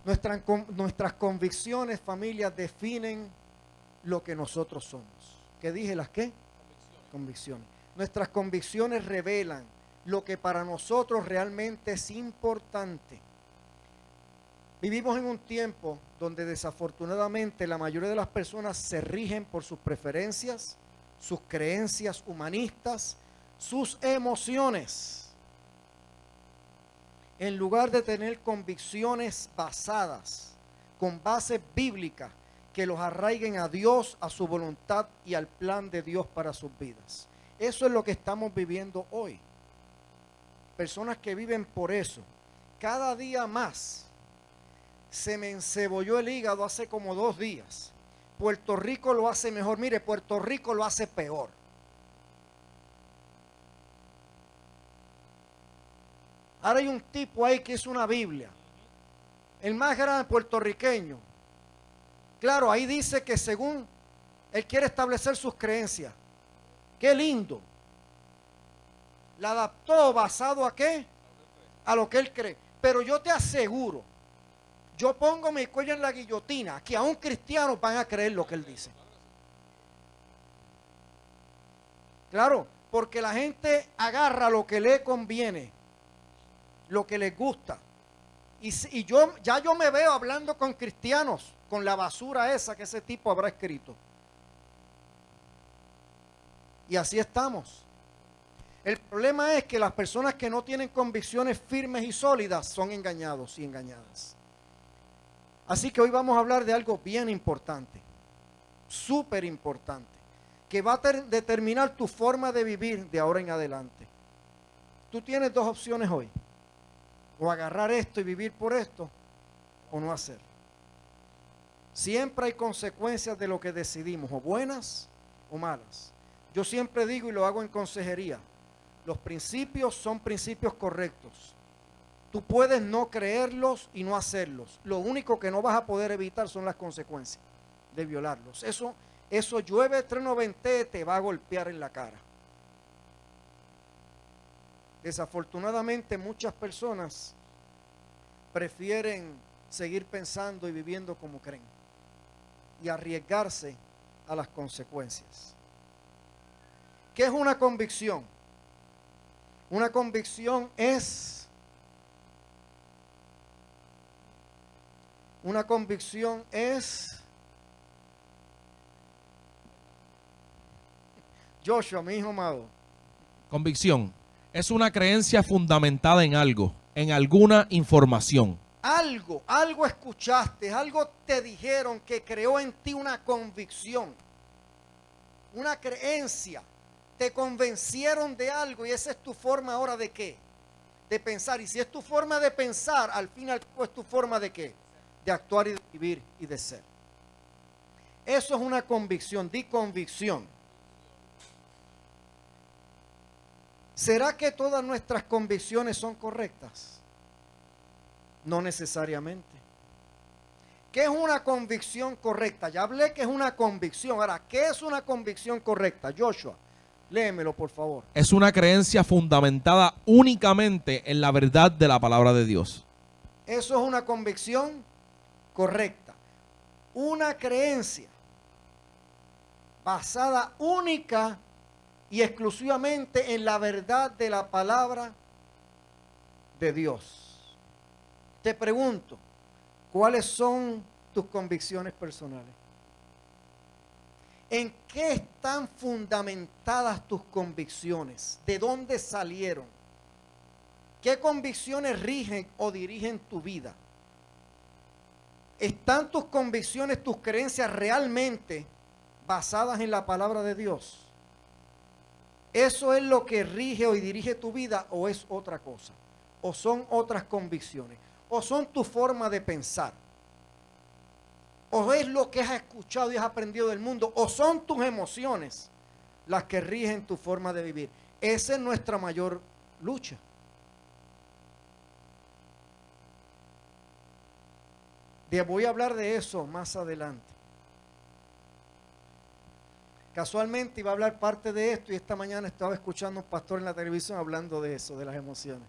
Nuestras convicciones, familia, definen lo que nosotros somos. ¿Qué dije? ¿Las qué? Convicciones. Nuestras convicciones revelan lo que para nosotros realmente es importante. Vivimos en un tiempo donde desafortunadamente la mayoría de las personas se rigen por sus preferencias, sus creencias humanistas, sus emociones, en lugar de tener convicciones basadas, con bases bíblicas, que los arraiguen a Dios, a su voluntad y al plan de Dios para sus vidas. Eso es lo que estamos viviendo hoy. Personas que viven por eso. Cada día más se me encebolló el hígado hace como 2 días. Puerto Rico lo hace mejor. Mire, Puerto Rico lo hace peor. Ahora hay un tipo ahí que es una Biblia. El más grande puertorriqueño. Claro, ahí dice que según él quiere establecer sus creencias. Qué lindo. La adaptó basado a qué? A lo que él cree. Pero yo te aseguro, yo pongo mi cuello en la guillotina, que aún cristianos van a creer lo que él dice. Claro, porque la gente agarra lo que le conviene, lo que les gusta. Y yo me veo hablando con cristianos, con la basura esa que ese tipo habrá escrito. Y así estamos. El problema es que las personas que no tienen convicciones firmes y sólidas son engañados y engañadas. Así que hoy vamos a hablar de algo bien importante, súper importante, que va a determinar tu forma de vivir de ahora en adelante. Tú tienes 2 opciones hoy. O agarrar esto y vivir por esto, o no hacer. Siempre hay consecuencias de lo que decidimos, o buenas o malas. Yo siempre digo y lo hago en consejería, los principios son principios correctos. Tú puedes no creerlos y no hacerlos. Lo único que no vas a poder evitar son las consecuencias de violarlos. Eso llueve, trueno, ventee, te va a golpear en la cara. Desafortunadamente muchas personas prefieren seguir pensando y viviendo como creen y arriesgarse a las consecuencias. ¿Qué es una convicción? Una convicción es Joshua, mi hijo amado. Convicción es una creencia fundamentada en algo, en alguna información. Algo escuchaste, algo te dijeron que creó en ti una convicción, una creencia. Te convencieron de algo y esa es tu forma ahora de ¿qué? De pensar. Y si es tu forma de pensar, al final es tu forma de ¿qué? De actuar y de vivir y de ser. Eso es una convicción, di convicción. ¿Será que todas nuestras convicciones son correctas? No necesariamente. ¿Qué es una convicción correcta? Ya hablé que es una convicción. Ahora, ¿qué es una convicción correcta? Joshua, léemelo por favor. Es una creencia fundamentada únicamente en la verdad de la palabra de Dios. Eso es una convicción correcta. Una creencia basada única y exclusivamente en la verdad de la palabra de Dios. Te pregunto, ¿cuáles son tus convicciones personales? ¿En qué están fundamentadas tus convicciones? ¿De dónde salieron? ¿Qué convicciones rigen o dirigen tu vida? ¿Están tus convicciones, tus creencias realmente basadas en la palabra de Dios? ¿Eso es lo que rige o dirige tu vida o es otra cosa? ¿O son otras convicciones? ¿O son tu forma de pensar? ¿O es lo que has escuchado y has aprendido del mundo? ¿O son tus emociones las que rigen tu forma de vivir? Esa es nuestra mayor lucha. Voy a hablar de eso más adelante. Casualmente iba a hablar parte de esto y esta mañana estaba escuchando a un pastor en la televisión hablando de eso, de las emociones.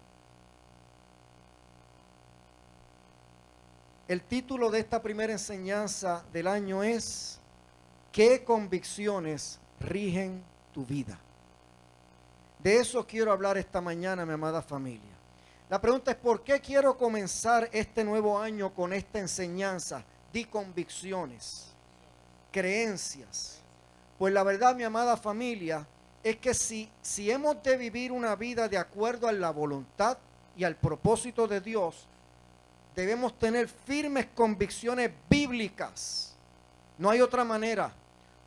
El título de esta primera enseñanza del año es ¿qué convicciones rigen tu vida? De eso quiero hablar esta mañana, mi amada familia. La pregunta es ¿por qué quiero comenzar este nuevo año con esta enseñanza de convicciones, creencias? Pues la verdad, mi amada familia, es que si hemos de vivir una vida de acuerdo a la voluntad y al propósito de Dios, debemos tener firmes convicciones bíblicas. No hay otra manera.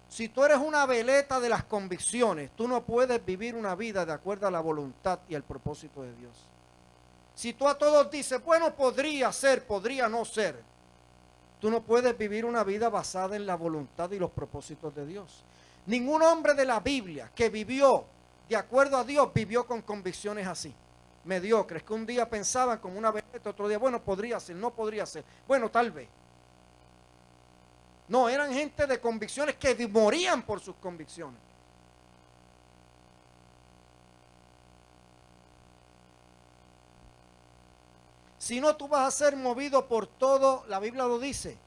Si tú eres una veleta de las convicciones, tú no puedes vivir una vida de acuerdo a la voluntad y al propósito de Dios. Si tú a todos dices, bueno, podría ser, podría no ser, tú no puedes vivir una vida basada en la voluntad y los propósitos de Dios. Ningún hombre de la Biblia que vivió de acuerdo a Dios vivió con convicciones así, mediocres, que un día pensaban como una veleta, otro día, bueno, podría ser, no podría ser, bueno, tal vez. No, eran gente de convicciones que morían por sus convicciones. Si no, tú vas a ser movido por todo, la Biblia lo dice,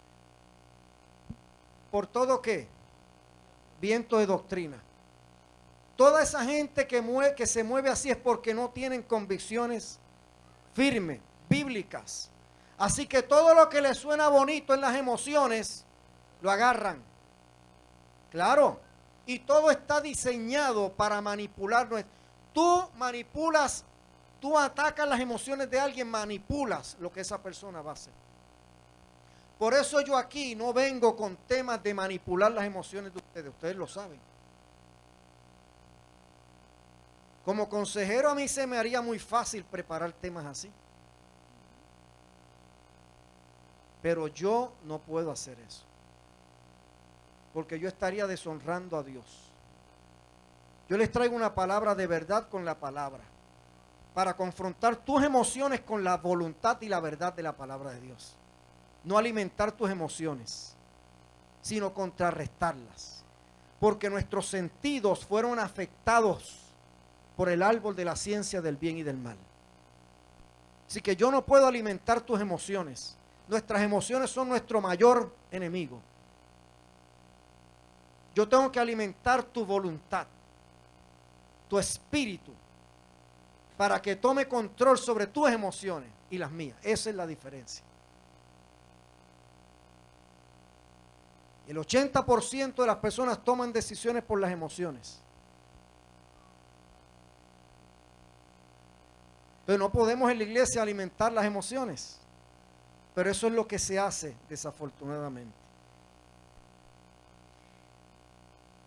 ¿por todo qué? Viento de doctrina. Toda esa gente que se mueve así es porque no tienen convicciones firmes, bíblicas. Así que todo lo que les suena bonito en las emociones, lo agarran. Claro. Y todo está diseñado para manipularnos. Tú manipulas, tú atacas las emociones de alguien, manipulas lo que esa persona va a hacer. Por eso yo aquí no vengo con temas de manipular las emociones de ustedes lo saben. Como consejero a mí se me haría muy fácil preparar temas así. Pero yo no puedo hacer eso. Porque yo estaría deshonrando a Dios. Yo les traigo una palabra de verdad con la palabra. Para confrontar tus emociones con la voluntad y la verdad de la palabra de Dios. No alimentar tus emociones, sino contrarrestarlas. Porque nuestros sentidos fueron afectados por el árbol de la ciencia del bien y del mal. Así que yo no puedo alimentar tus emociones. Nuestras emociones son nuestro mayor enemigo. Yo tengo que alimentar tu voluntad, tu espíritu, para que tome control sobre tus emociones y las mías. Esa es la diferencia. El 80% de las personas toman decisiones por las emociones. Entonces no podemos en la iglesia alimentar las emociones. Pero eso es lo que se hace desafortunadamente.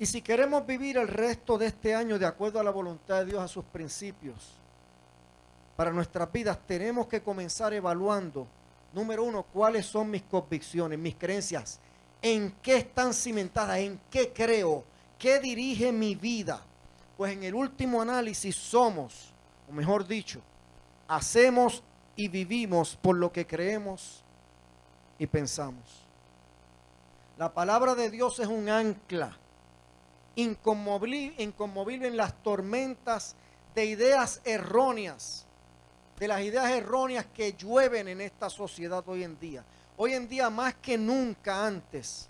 Y si queremos vivir el resto de este año de acuerdo a la voluntad de Dios, a sus principios, para nuestras vidas tenemos que comenzar evaluando, número uno, cuáles son mis convicciones, mis creencias, en qué están cimentadas, en qué creo, qué dirige mi vida. Pues en el último análisis somos, o mejor dicho, hacemos y vivimos por lo que creemos y pensamos. La palabra de Dios es un ancla inconmovible en las tormentas de ideas erróneas, de las ideas erróneas que llueven en esta sociedad hoy en día. Hoy en día más que nunca antes,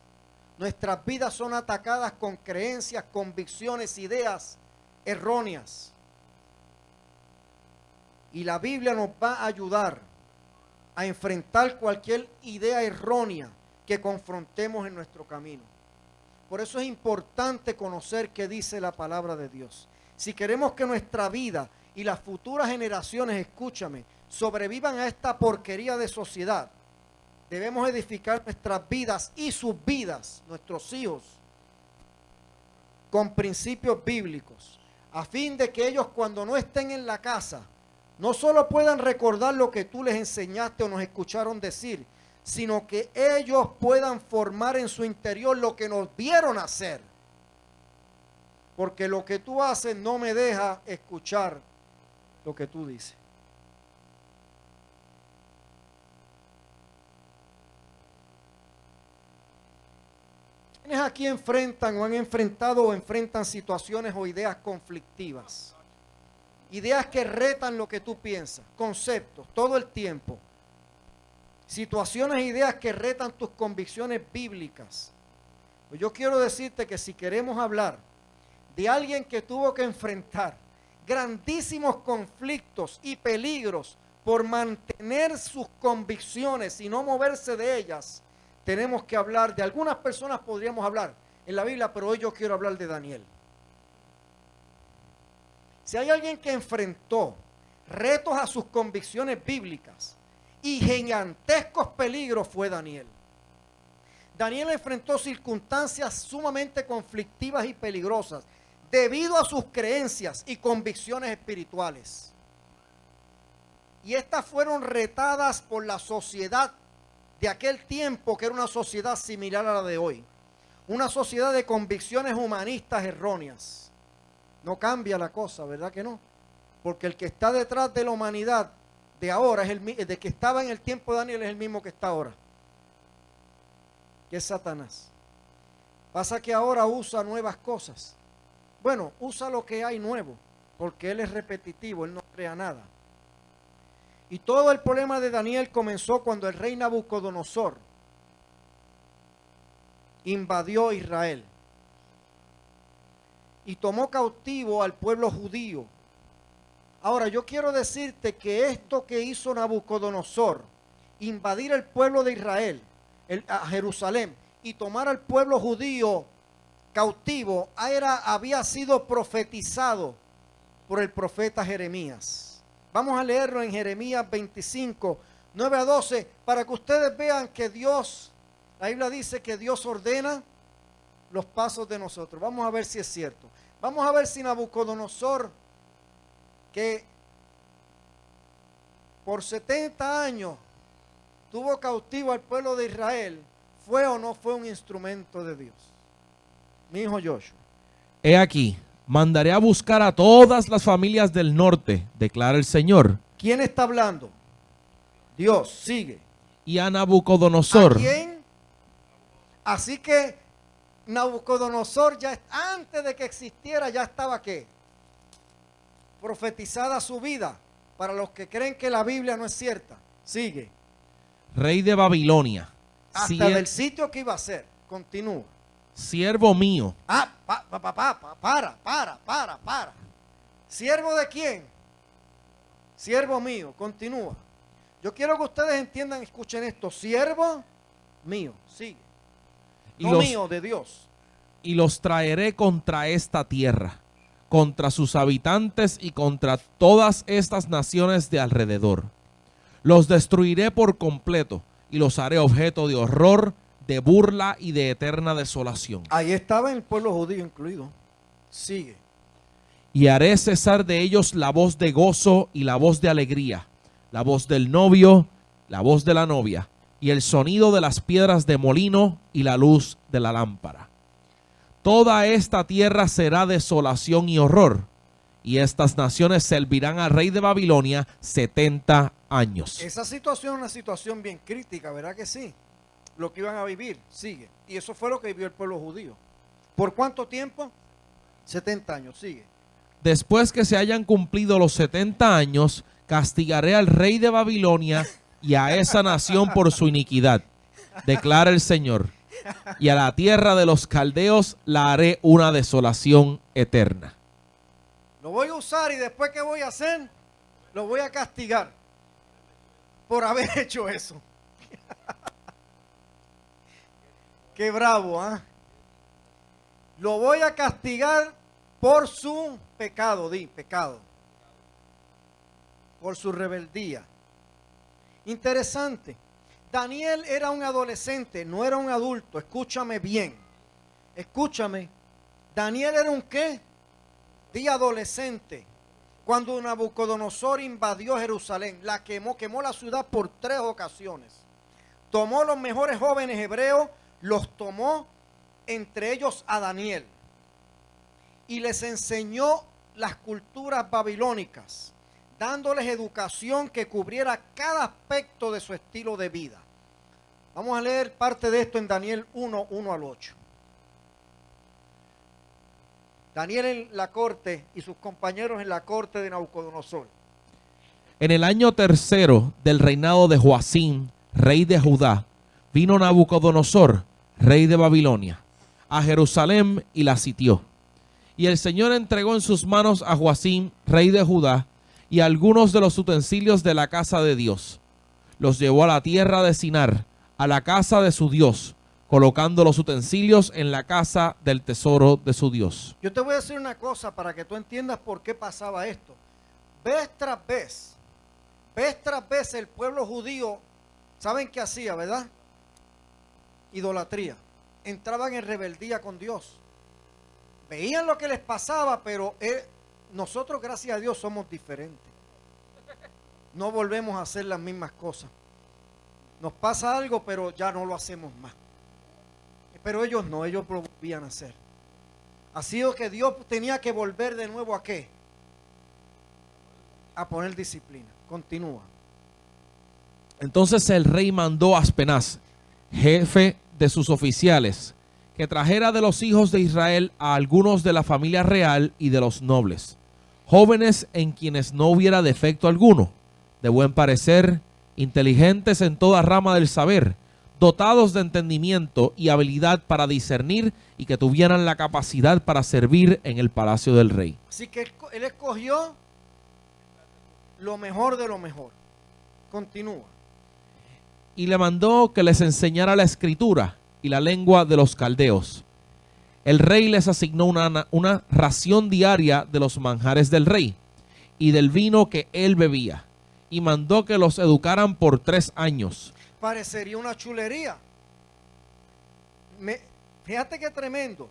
nuestras vidas son atacadas con creencias, convicciones, ideas erróneas. Y la Biblia nos va a ayudar a enfrentar cualquier idea errónea que confrontemos en nuestro camino. Por eso es importante conocer qué dice la palabra de Dios. Si queremos que nuestra vida y las futuras generaciones, escúchame, sobrevivan a esta porquería de sociedad, debemos edificar nuestras vidas y sus vidas, nuestros hijos, con principios bíblicos, a fin de que ellos cuando no estén en la casa, no solo puedan recordar lo que tú les enseñaste o nos escucharon decir, sino que ellos puedan formar en su interior lo que nos vieron hacer. Porque lo que tú haces no me deja escuchar lo que tú dices. ¿Quiénes aquí enfrentan o han enfrentado o enfrentan situaciones o ideas conflictivas? Ideas que retan lo que tú piensas, conceptos, todo el tiempo. situaciones e ideas que retan tus convicciones bíblicas. Pues yo quiero decirte que si queremos hablar de alguien que tuvo que enfrentar grandísimos conflictos y peligros por mantener sus convicciones y no moverse de ellas, tenemos que hablar de algunas personas, podríamos hablar en la Biblia, pero hoy yo quiero hablar de Daniel. Si hay alguien que enfrentó retos a sus convicciones bíblicas y gigantescos peligros, fue Daniel. Daniel enfrentó circunstancias sumamente conflictivas y peligrosas debido a sus creencias y convicciones espirituales. Y estas fueron retadas por la sociedad de aquel tiempo, que era una sociedad similar a la de hoy. Una sociedad de convicciones humanistas erróneas. No cambia la cosa, ¿verdad que no? Porque el que está detrás de la humanidad de ahora, de que estaba en el tiempo de Daniel, es el mismo que está ahora, que es Satanás. Pasa que ahora usa nuevas cosas. Bueno, usa lo que hay nuevo, porque él es repetitivo, él no crea nada. Y todo el problema de Daniel comenzó cuando el rey Nabucodonosor invadió Israel y tomó cautivo al pueblo judío. Ahora, yo quiero decirte que esto que hizo Nabucodonosor, invadir el pueblo de Israel, a Jerusalén, y tomar al pueblo judío cautivo, había sido profetizado por el profeta Jeremías. Vamos a leerlo en Jeremías 25, 9 a 12, para que ustedes vean que Dios, la Biblia dice que Dios ordena los pasos de nosotros. Vamos a ver si es cierto. Vamos a ver si Nabucodonosor, que por 70 años tuvo cautivo al pueblo de Israel, fue o no fue un instrumento de Dios. Mi hijo Joshua. He aquí, mandaré a buscar a todas las familias del norte, declara el Señor. ¿Quién está hablando? Dios, sigue. Y a Nabucodonosor. ¿A quién? Así que Nabucodonosor, ya antes de que existiera, ya estaba ¿qué? Profetizada su vida. Para los que creen que la Biblia no es cierta. Sigue. Rey de Babilonia. Hasta del sitio que iba a ser. Continúa. Siervo mío. Para. ¿Siervo de quién? Siervo mío. Continúa. Yo quiero que ustedes entiendan, escuchen esto. Siervo mío. Sigue. No mío, de Dios. Y los traeré contra esta tierra, contra sus habitantes y contra todas estas naciones de alrededor. Los destruiré por completo y los haré objeto de horror, de burla y de eterna desolación. Ahí estaba el pueblo judío incluido. Sigue. Y haré cesar de ellos la voz de gozo y la voz de alegría, la voz del novio, la voz de la novia, y el sonido de las piedras de molino y la luz de la lámpara. Toda esta tierra será desolación y horror, y estas naciones servirán al rey de Babilonia 70 años. Esa situación es una situación bien crítica, ¿verdad que sí? Lo que iban a vivir, sigue. Y eso fue lo que vivió el pueblo judío. ¿Por cuánto tiempo? 70 años, sigue. Después que se hayan cumplido los 70 años, castigaré al rey de Babilonia y a esa nación por su iniquidad, declara el Señor. Y a la tierra de los caldeos la haré una desolación eterna. Lo voy a usar y después ¿qué voy a hacer? Lo voy a castigar por haber hecho eso. Qué bravo, ¿ah? Lo voy a castigar por su pecado, pecado. Por su rebeldía. Interesante. Daniel era un adolescente, no era un adulto. Escúchame bien. Escúchame. Daniel era un ¿qué? Adolescente. Cuando Nabucodonosor invadió Jerusalén, la quemó la ciudad por 3 ocasiones. Tomó los mejores jóvenes hebreos, los tomó, entre ellos a Daniel, y les enseñó las culturas babilónicas, dándoles educación que cubriera cada aspecto de su estilo de vida. Vamos a leer parte de esto en Daniel 1, 1 al 8. Daniel en la corte y sus compañeros en la corte de Nabucodonosor. En el año tercero del reinado de Joacim, rey de Judá, vino Nabucodonosor, rey de Babilonia, a Jerusalén y la sitió. Y el Señor entregó en sus manos a Joacim, rey de Judá, y algunos de los utensilios de la casa de Dios. Los llevó a la tierra de Sinar, a la casa de su Dios, colocando los utensilios en la casa del tesoro de su Dios. Yo te voy a decir una cosa para que tú entiendas por qué pasaba esto. Vez tras vez el pueblo judío, ¿saben qué hacía, verdad? Idolatría. Entraban en rebeldía con Dios. Veían lo que les pasaba, pero nosotros, gracias a Dios, somos diferentes. No volvemos a hacer las mismas cosas. Nos pasa algo, pero ya no lo hacemos más. Pero ellos no, ellos lo volvían a hacer. Ha sido que Dios tenía que volver de nuevo ¿a qué? A poner disciplina. Continúa. Entonces el rey mandó a Aspenaz, jefe de sus oficiales, que trajera de los hijos de Israel a algunos de la familia real y de los nobles, jóvenes en quienes no hubiera defecto alguno, de buen parecer, inteligentes en toda rama del saber, dotados de entendimiento y habilidad para discernir y que tuvieran la capacidad para servir en el palacio del rey. Así que él escogió lo mejor de lo mejor. Continúa. Y le mandó que les enseñara la escritura y la lengua de los caldeos. El rey les asignó una ración diaria de los manjares del rey y del vino que él bebía, y mandó que los educaran por 3 años. Parecería una chulería. Fíjate qué tremendo.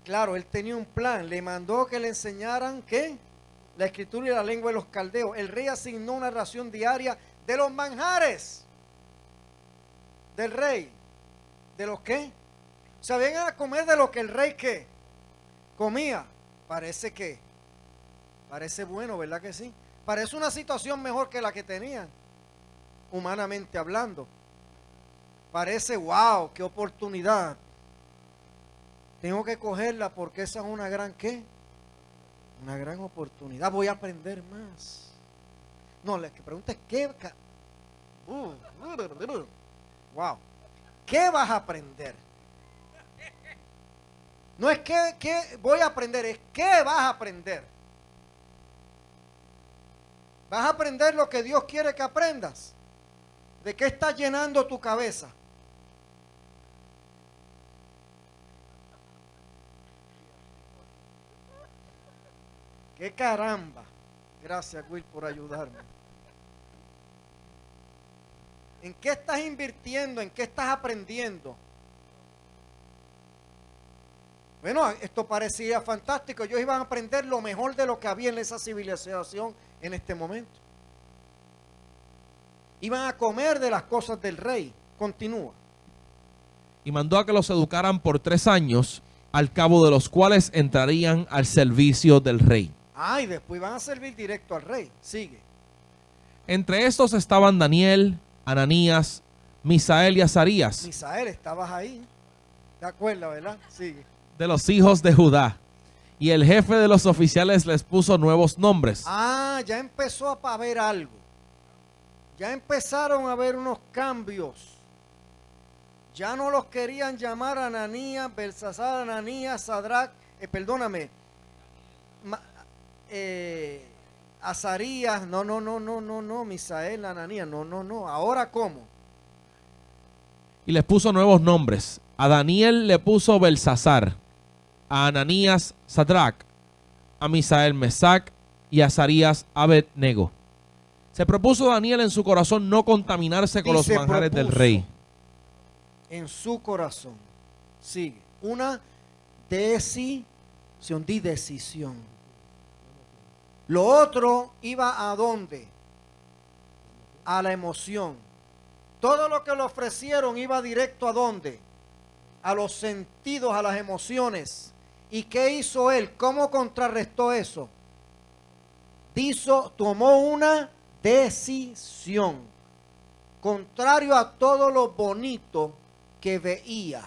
Claro, él tenía un plan. Le mandó que le enseñaran ¿qué? La escritura y la lengua de los caldeos. El rey asignó una ración diaria de los manjares del rey. ¿De los qué? O sea, vengan a comer de lo que el rey ¿qué? Comía. Parece bueno, ¿verdad que sí? Parece una situación mejor que la que tenían, humanamente hablando. Parece, wow, qué oportunidad. Tengo que cogerla porque esa es una gran ¿qué? Una gran oportunidad. Voy a aprender más. No, la que pregunta es ¿qué? Wow. ¿Qué vas a aprender? No es que voy a aprender, es ¿qué vas a aprender? Vas a aprender lo que Dios quiere que aprendas. ¿De qué está llenando tu cabeza? ¡Qué caramba! Gracias, Will, por ayudarme. ¿En qué estás invirtiendo? ¿En qué estás aprendiendo? Bueno, esto parecía fantástico. Ellos iban a aprender lo mejor de lo que había en esa civilización en este momento. Iban a comer de las cosas del rey. Continúa. Y mandó a que los educaran por 3 años, al cabo de los cuales entrarían al servicio del rey. Y después van a servir directo al rey. Sigue. Entre estos estaban Daniel, Ananías, Misael y Azarías. Misael, estabas ahí. ¿Te acuerdas, verdad? Sigue. De los hijos de Judá. Y el jefe de los oficiales les puso nuevos nombres. Ya empezó a haber algo. Ya empezaron a haber unos cambios. Ya no los querían llamar Ananías, Belsasar, Ananías, Sadrach, Azarías, no, Misael, Ananías, no. ¿Ahora cómo? Y les puso nuevos nombres. A Daniel le puso Belsasar, a Ananías Sadrach, a Misael Mesac y a Azarías Abednego. Se propuso Daniel en su corazón no contaminarse con los manjares del rey. En su corazón. Sigue. Una decisión. Lo otro iba ¿a dónde? A la emoción. Todo lo que le ofrecieron iba directo ¿a dónde? A los sentidos, a las emociones. ¿Y qué hizo él? ¿Cómo contrarrestó eso? Tomó una decisión. Contrario a todo lo bonito que veía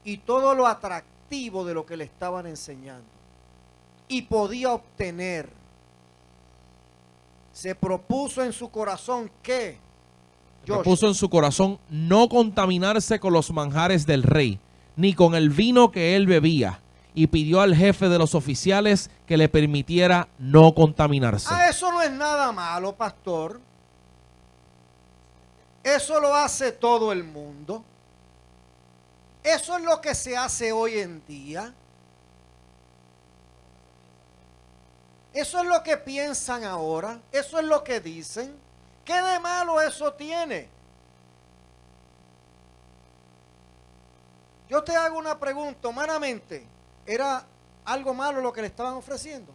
y todo lo atractivo de lo que le estaban enseñando. Y podía obtener. se propuso en su corazón que Puso en su corazón no contaminarse con los manjares del rey, ni con el vino que él bebía, y pidió al jefe de los oficiales que le permitiera no contaminarse. Eso no es nada malo, pastor. Eso lo hace todo el mundo. Eso es lo que se hace hoy en día. Eso es lo que piensan ahora. Eso es lo que dicen. ¿Qué de malo eso tiene? Yo te hago una pregunta, humanamente, ¿era algo malo lo que le estaban ofreciendo?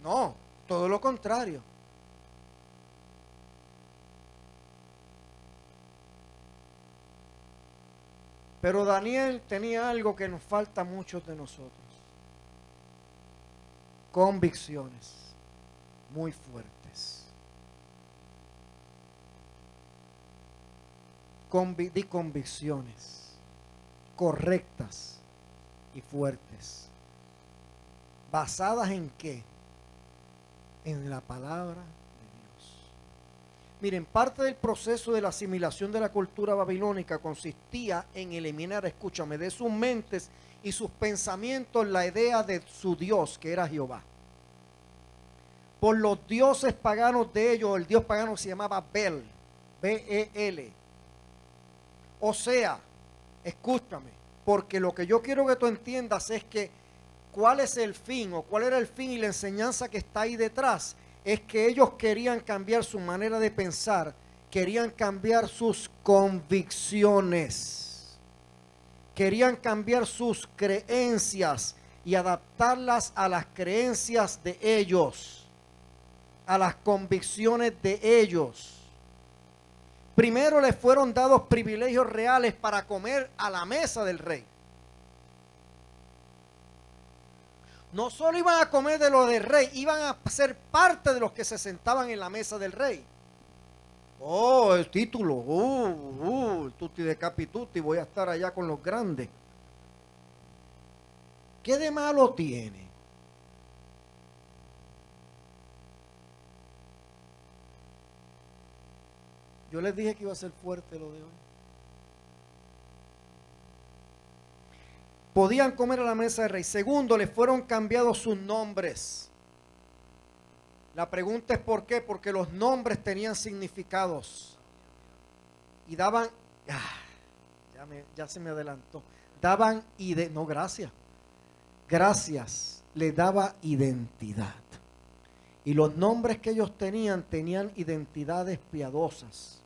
No, todo lo contrario. Pero Daniel tenía algo que nos falta a muchos de nosotros. Convicciones muy fuertes. Convicciones correctas y fuertes. ¿Basadas en qué? En la palabra de Dios. Miren, parte del proceso de la asimilación de la cultura babilónica consistía en eliminar, escúchame, de sus mentes y sus pensamientos la idea de su Dios, que era Jehová. Por los dioses paganos de ellos, el dios pagano se llamaba Bel, B-E-L. O sea, escúchame, porque lo que yo quiero que tú entiendas es que cuál es el fin o cuál era el fin y la enseñanza que está ahí detrás, es que ellos querían cambiar su manera de pensar, querían cambiar sus convicciones, querían cambiar sus creencias y adaptarlas a las creencias de ellos, a las convicciones de ellos. Primero les fueron dados privilegios reales para comer a la mesa del rey. No solo iban a comer de lo del rey, iban a ser parte de los que se sentaban en la mesa del rey. Oh, el título, tutti de capituti, voy a estar allá con los grandes. ¿Qué de malo tiene? Yo les dije que iba a ser fuerte lo de hoy. Podían comer a la mesa del rey. Segundo, les fueron cambiados sus nombres. La pregunta es ¿por qué? Porque los nombres tenían significados. Y daban, ya se me adelantó. Daban no, gracias. Gracias, le daba identidad. Y los nombres que ellos tenían identidades piadosas.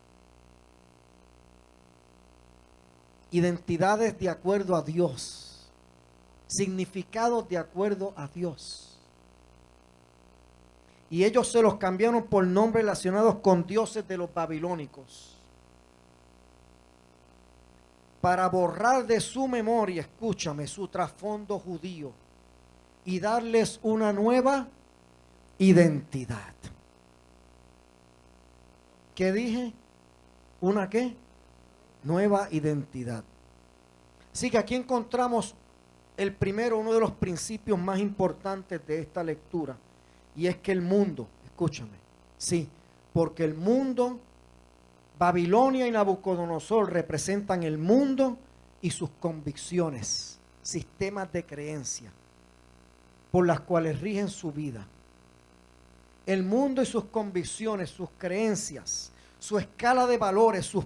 Identidades de acuerdo a Dios. Significados de acuerdo a Dios. Y ellos se los cambiaron por nombres relacionados con dioses de los babilónicos. Para borrar de su memoria, escúchame, su trasfondo judío. Y darles una nueva identidad. ¿Qué dije? ¿Una qué? Nueva identidad. Así que aquí encontramos el primero, uno de los principios más importantes de esta lectura. Y es que el mundo, escúchame, sí, porque el mundo, Babilonia y Nabucodonosor representan el mundo y sus convicciones, sistemas de creencia, por las cuales rigen su vida. El mundo y sus convicciones, sus creencias, su escala de valores, sus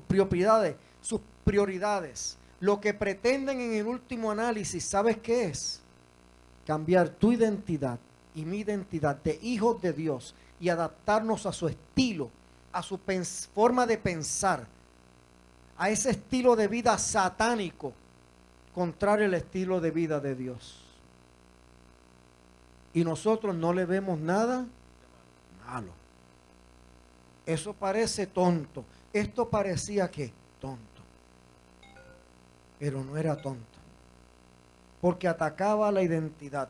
prioridades, lo que pretenden en el último análisis, ¿sabes qué es? Cambiar tu identidad y mi identidad de hijos de Dios y adaptarnos a su estilo, a su forma de pensar, a ese estilo de vida satánico, contrario al estilo de vida de Dios. Y nosotros no le vemos nada malo. Eso parece tonto. Esto parecía que tonto. Pero no era tonto. Porque atacaba la identidad.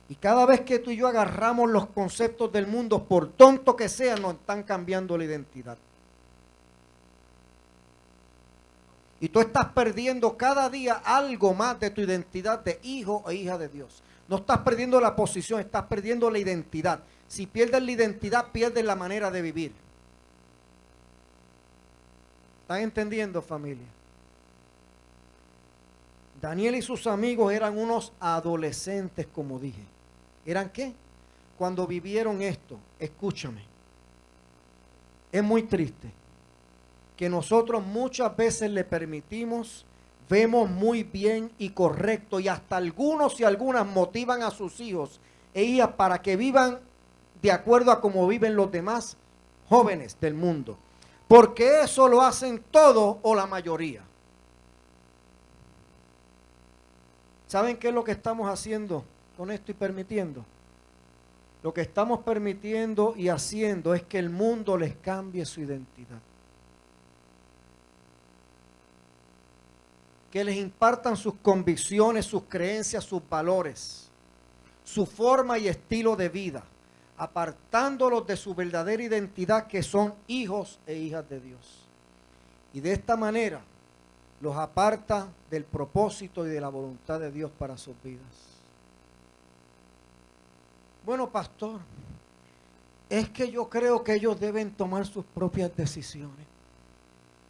Y cada vez que tú y yo agarramos los conceptos del mundo, por tonto que sean, nos están cambiando la identidad. Y tú estás perdiendo cada día algo más de tu identidad de hijo e hija de Dios. No estás perdiendo la posición, estás perdiendo la identidad. Si pierdes la identidad, pierdes la manera de vivir. ¿Están entendiendo, familia? Daniel y sus amigos eran unos adolescentes, como dije. ¿Eran qué? Cuando vivieron esto, escúchame, es muy triste que nosotros muchas veces le permitimos, vemos muy bien y correcto, y hasta algunos y algunas motivan a sus hijos e hijas para que vivan de acuerdo a cómo viven los demás jóvenes del mundo, porque eso lo hacen todos o la mayoría. ¿Saben qué es lo que estamos haciendo con esto y permitiendo? Lo que estamos permitiendo y haciendo es que el mundo les cambie su identidad. Que les impartan sus convicciones, sus creencias, sus valores, su forma y estilo de vida, apartándolos de su verdadera identidad, que son hijos e hijas de Dios. Y de esta manera los aparta del propósito y de la voluntad de Dios para sus vidas. Bueno, pastor, es que yo creo que ellos deben tomar sus propias decisiones.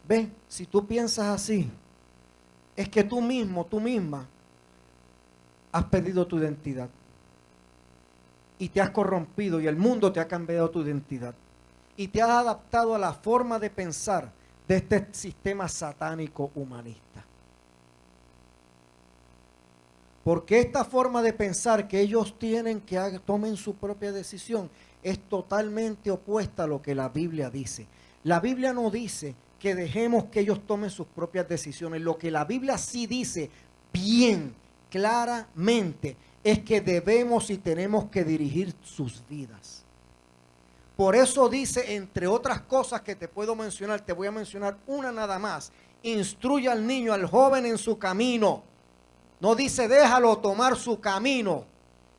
Ve, si tú piensas así, es que tú mismo, tú misma, has perdido tu identidad. Y te has corrompido y el mundo te ha cambiado tu identidad. Y te has adaptado a la forma de pensar de este sistema satánico humanista. Porque esta forma de pensar que ellos tienen que tomen su propia decisión es totalmente opuesta a lo que la Biblia dice. La Biblia no dice que dejemos que ellos tomen sus propias decisiones. Lo que la Biblia sí dice bien claramente es que debemos y tenemos que dirigir sus vidas. Por eso dice, entre otras cosas que te puedo mencionar, te voy a mencionar una nada más: instruye al niño, al joven en su camino. No dice déjalo tomar su camino,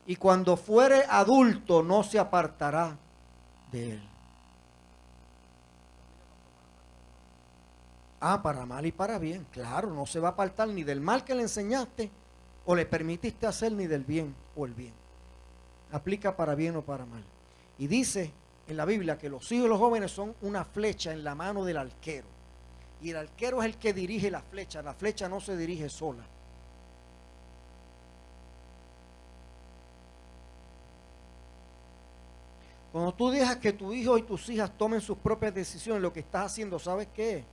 y cuando fuere adulto no se apartará de él. Para mal y para bien, claro, no se va a apartar ni del mal que le enseñaste o le permitiste hacer, ni del bien o el bien. Aplica para bien o para mal. Y dice en la Biblia que los hijos de los jóvenes son una flecha en la mano del arquero. Y el arquero es el que dirige la flecha no se dirige sola. Cuando tú dejas que tu hijo y tus hijas tomen sus propias decisiones, lo que estás haciendo, ¿sabes qué es?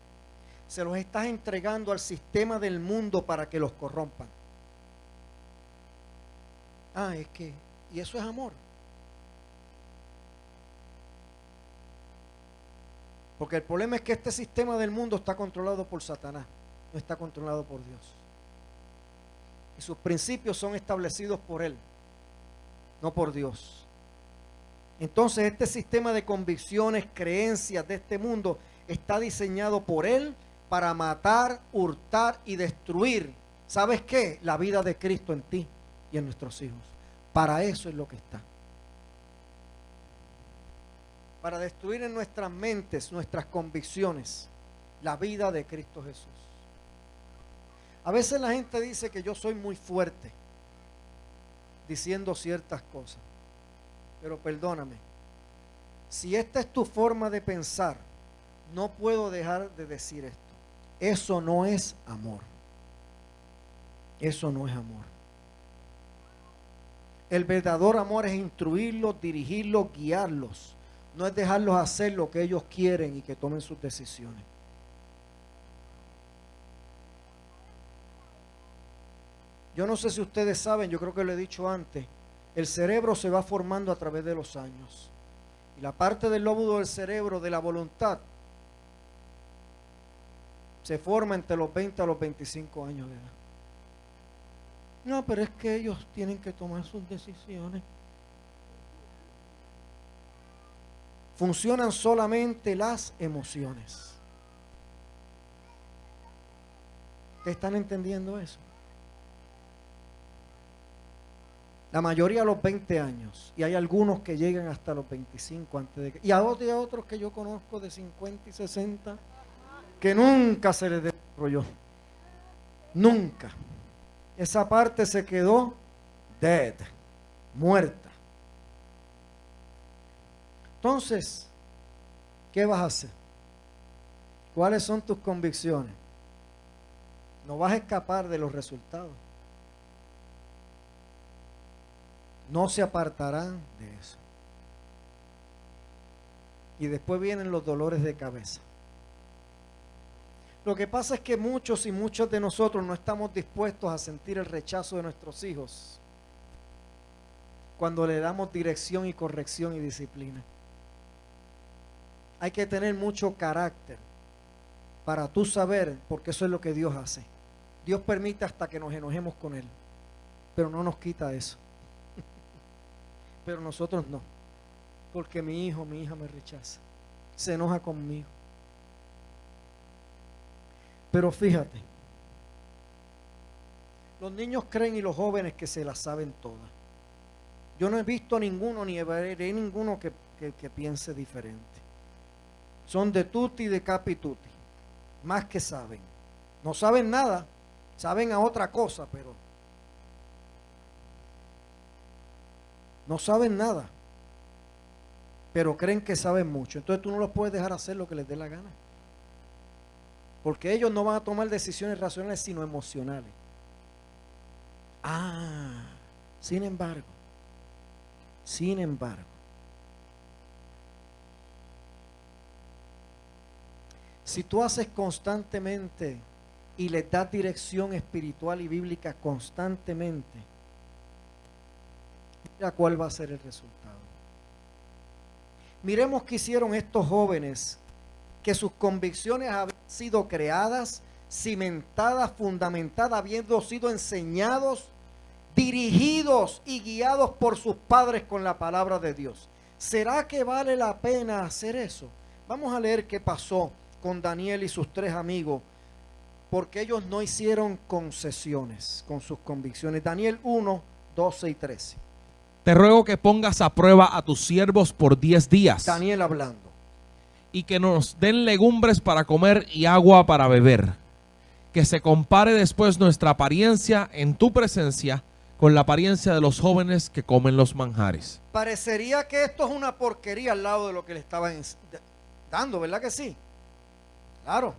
Se los estás entregando al sistema del mundo para que los corrompan. Es que, y eso es amor. Porque el problema es que este sistema del mundo está controlado por Satanás, no está controlado por Dios. Y sus principios son establecidos por él, no por Dios. Entonces este sistema de convicciones, creencias de este mundo está diseñado por él para matar, hurtar y destruir. ¿Sabes qué? La vida de Cristo en ti y en nuestros hijos. Para eso es lo que está. Para destruir en nuestras mentes, nuestras convicciones, la vida de Cristo Jesús. A veces la gente dice que yo soy muy fuerte diciendo ciertas cosas. Pero perdóname, si esta es tu forma de pensar, no puedo dejar de decir esto. Eso no es amor. Eso no es amor. El verdadero amor es instruirlos, dirigirlos, guiarlos. No es dejarlos hacer lo que ellos quieren y que tomen sus decisiones. Yo no sé si ustedes saben, yo creo que lo he dicho antes, el cerebro se va formando a través de los años. Y la parte del lóbulo del cerebro de la voluntad se forma entre los 20 a los 25 años de edad. No, pero es que ellos tienen que tomar sus decisiones. Funcionan solamente las emociones. ¿Te están entendiendo eso? La mayoría a los 20 años. Y hay algunos que llegan hasta los 25 antes de que, y hay otros que yo conozco de 50 y 60 que nunca se les desarrolló. Nunca. Esa parte se quedó dead, muerta. Entonces, ¿qué vas a hacer? ¿Cuáles son tus convicciones? No vas a escapar de los resultados. No se apartarán de eso. Y después vienen los dolores de cabeza. Lo que pasa es que muchos y muchos de nosotros no estamos dispuestos a sentir el rechazo de nuestros hijos cuando le damos dirección y corrección y disciplina. Hay que tener mucho carácter para tú saber, porque eso es lo que Dios hace. Dios permite hasta que nos enojemos con Él, pero no nos quita eso. Pero nosotros no, porque mi hijo, mi hija me rechaza, se enoja conmigo. Pero fíjate, los niños creen y los jóvenes que se las saben todas. Yo no he visto a ninguno, ni veré ninguno que piense diferente. Son de tutti y de capi tutti, más que saben. No saben nada, saben a otra cosa, pero no saben nada, pero creen que saben mucho. Entonces tú no los puedes dejar hacer lo que les dé la gana, porque ellos no van a tomar decisiones racionales sino emocionales. Sin embargo, si tú haces constantemente y les das dirección espiritual y bíblica constantemente, mira cuál va a ser el resultado. Miremos qué hicieron estos jóvenes, que sus convicciones habían sido creadas, cimentadas, fundamentadas, habiendo sido enseñados, dirigidos y guiados por sus padres con la palabra de Dios. ¿Será que vale la pena hacer eso? Vamos a leer qué pasó con Daniel y sus 3 amigos, porque ellos no hicieron concesiones con sus convicciones. Daniel 1, 12 y 13. Te ruego que pongas a prueba a tus siervos por 10 días. Daniel hablando. Y que nos den legumbres para comer y agua para beber. Que se compare después nuestra apariencia en tu presencia con la apariencia de los jóvenes que comen los manjares. Parecería que esto es una porquería al lado de lo que le estaban dando, ¿verdad que sí? Claro.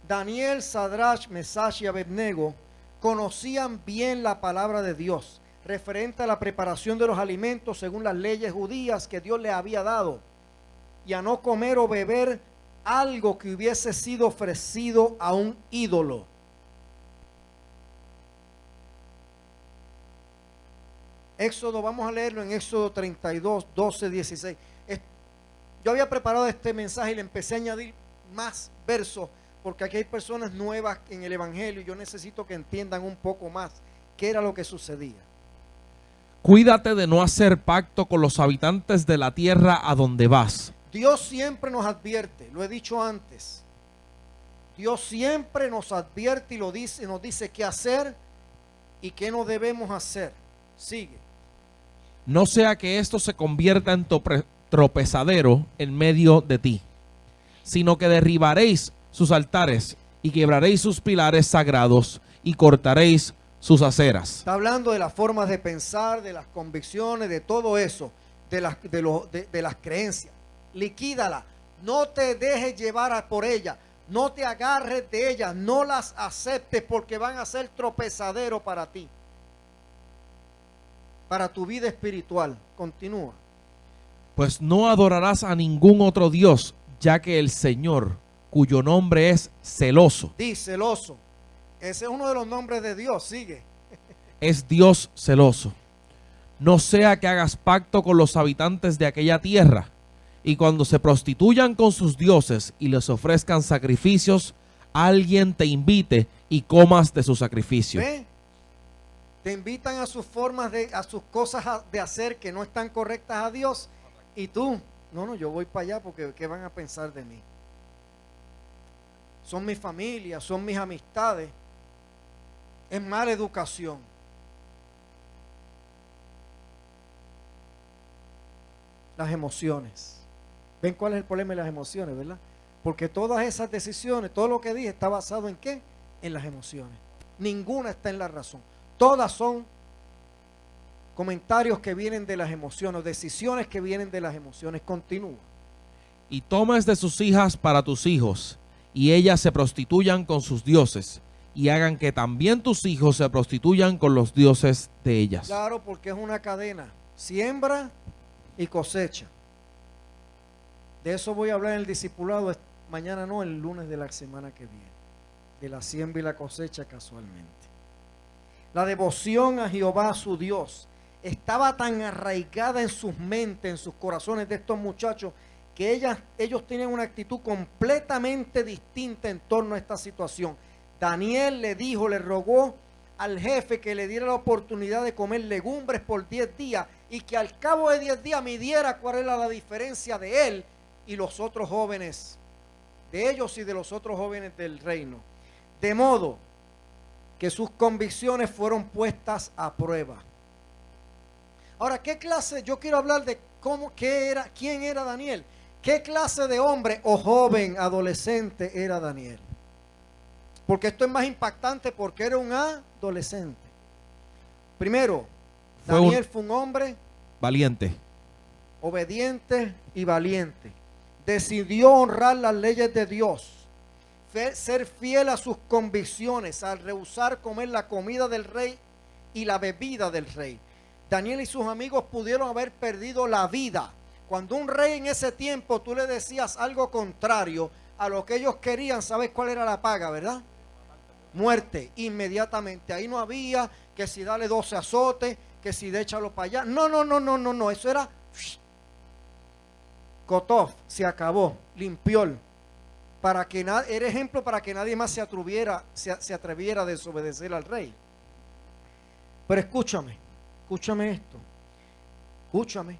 Daniel, Sadrach, Mesach y Abednego conocían bien la palabra de Dios referente a la preparación de los alimentos según las leyes judías que Dios les había dado, y a no comer o beber algo que hubiese sido ofrecido a un ídolo. Éxodo, vamos a leerlo en Éxodo 32, 12, 16. Yo había preparado este mensaje y le empecé a añadir más versos, porque aquí hay personas nuevas en el Evangelio y yo necesito que entiendan un poco más qué era lo que sucedía. Cuídate de no hacer pacto con los habitantes de la tierra a donde vas. Dios siempre nos advierte, lo he dicho antes. Dios siempre nos advierte y lo dice, nos dice qué hacer y qué no debemos hacer. Sigue. No sea que esto se convierta en tropezadero en medio de ti, sino que derribaréis sus altares y quebraréis sus pilares sagrados y cortaréis sus aceras. Está hablando de las formas de pensar, de las convicciones, de todo eso, de las creencias. Liquídala, no te dejes llevar por ella, no te agarres de ellas, no las aceptes, porque van a ser tropezadero para ti, para tu vida espiritual. Continúa. Pues no adorarás a ningún otro Dios, ya que el Señor, cuyo nombre es celoso. Di celoso. Ese es uno de los nombres de Dios. Sigue. Es Dios celoso. No sea que hagas pacto con los habitantes de aquella tierra, y cuando se prostituyan con sus dioses y les ofrezcan sacrificios, alguien te invite y comas de su sacrificio. ¿Ve? Te invitan a sus formas a sus cosas de hacer que no están correctas a Dios, y tú, no, yo voy para allá porque ¿qué van a pensar de mí? Son mi familia, son mis amistades. Es mala educación. Las emociones. ¿Ven cuál es el problema de las emociones, verdad? Porque todas esas decisiones, todo lo que dije está basado en ¿qué? En las emociones. Ninguna está en la razón. Todas son Comentarios que vienen de las emociones, decisiones que vienen de las emociones. Continúa. Y tomes de sus hijas para tus hijos, y ellas se prostituyan con sus dioses, y hagan que también tus hijos se prostituyan con los dioses de ellas. Claro, porque es una cadena. Siembra y cosecha. De eso voy a hablar en el discipulado mañana, no, el lunes de la semana que viene. De la siembra y la cosecha casualmente. La devoción a Jehová su Dios estaba tan arraigada en sus mentes, en sus corazones de estos muchachos, que ellos tenían una actitud completamente distinta en torno a esta situación. Daniel le rogó al jefe que le diera la oportunidad de comer legumbres por 10 días y que al cabo de 10 días midiera cuál era la diferencia de él y los otros jóvenes, de ellos y de los otros jóvenes del reino. De modo que sus convicciones fueron puestas a prueba. Ahora, ¿qué clase? Yo quiero hablar de quién era Daniel. ¿Qué clase de hombre o joven adolescente era Daniel? Porque esto es más impactante porque era un adolescente. Primero, Daniel fue un hombre valiente, obediente y valiente. Decidió honrar las leyes de Dios, ser fiel a sus convicciones, al rehusar comer la comida del rey y la bebida del rey. Daniel y sus amigos pudieron haber perdido la vida. Cuando un rey en ese tiempo tú le decías algo contrario a lo que ellos querían, ¿sabes cuál era la paga, verdad? Muerte, inmediatamente. Ahí no había que si dale 12 azotes, que si de échalo para allá. No. Eso era Kotov, se acabó, limpió. Para que era ejemplo para que nadie más se atreviera a desobedecer al rey. Pero escúchame esto. Escúchame.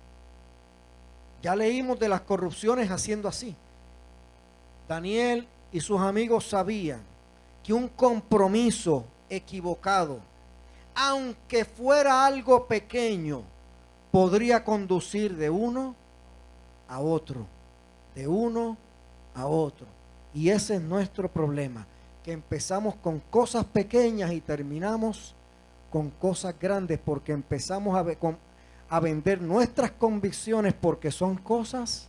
Ya leímos de las corrupciones haciendo así. Daniel y sus amigos sabían que un compromiso equivocado, aunque fuera algo pequeño, podría conducir de uno a otro, de uno a otro. Y ese es nuestro problema, que empezamos con cosas pequeñas y terminamos con cosas grandes, porque empezamos a vender nuestras convicciones porque son cosas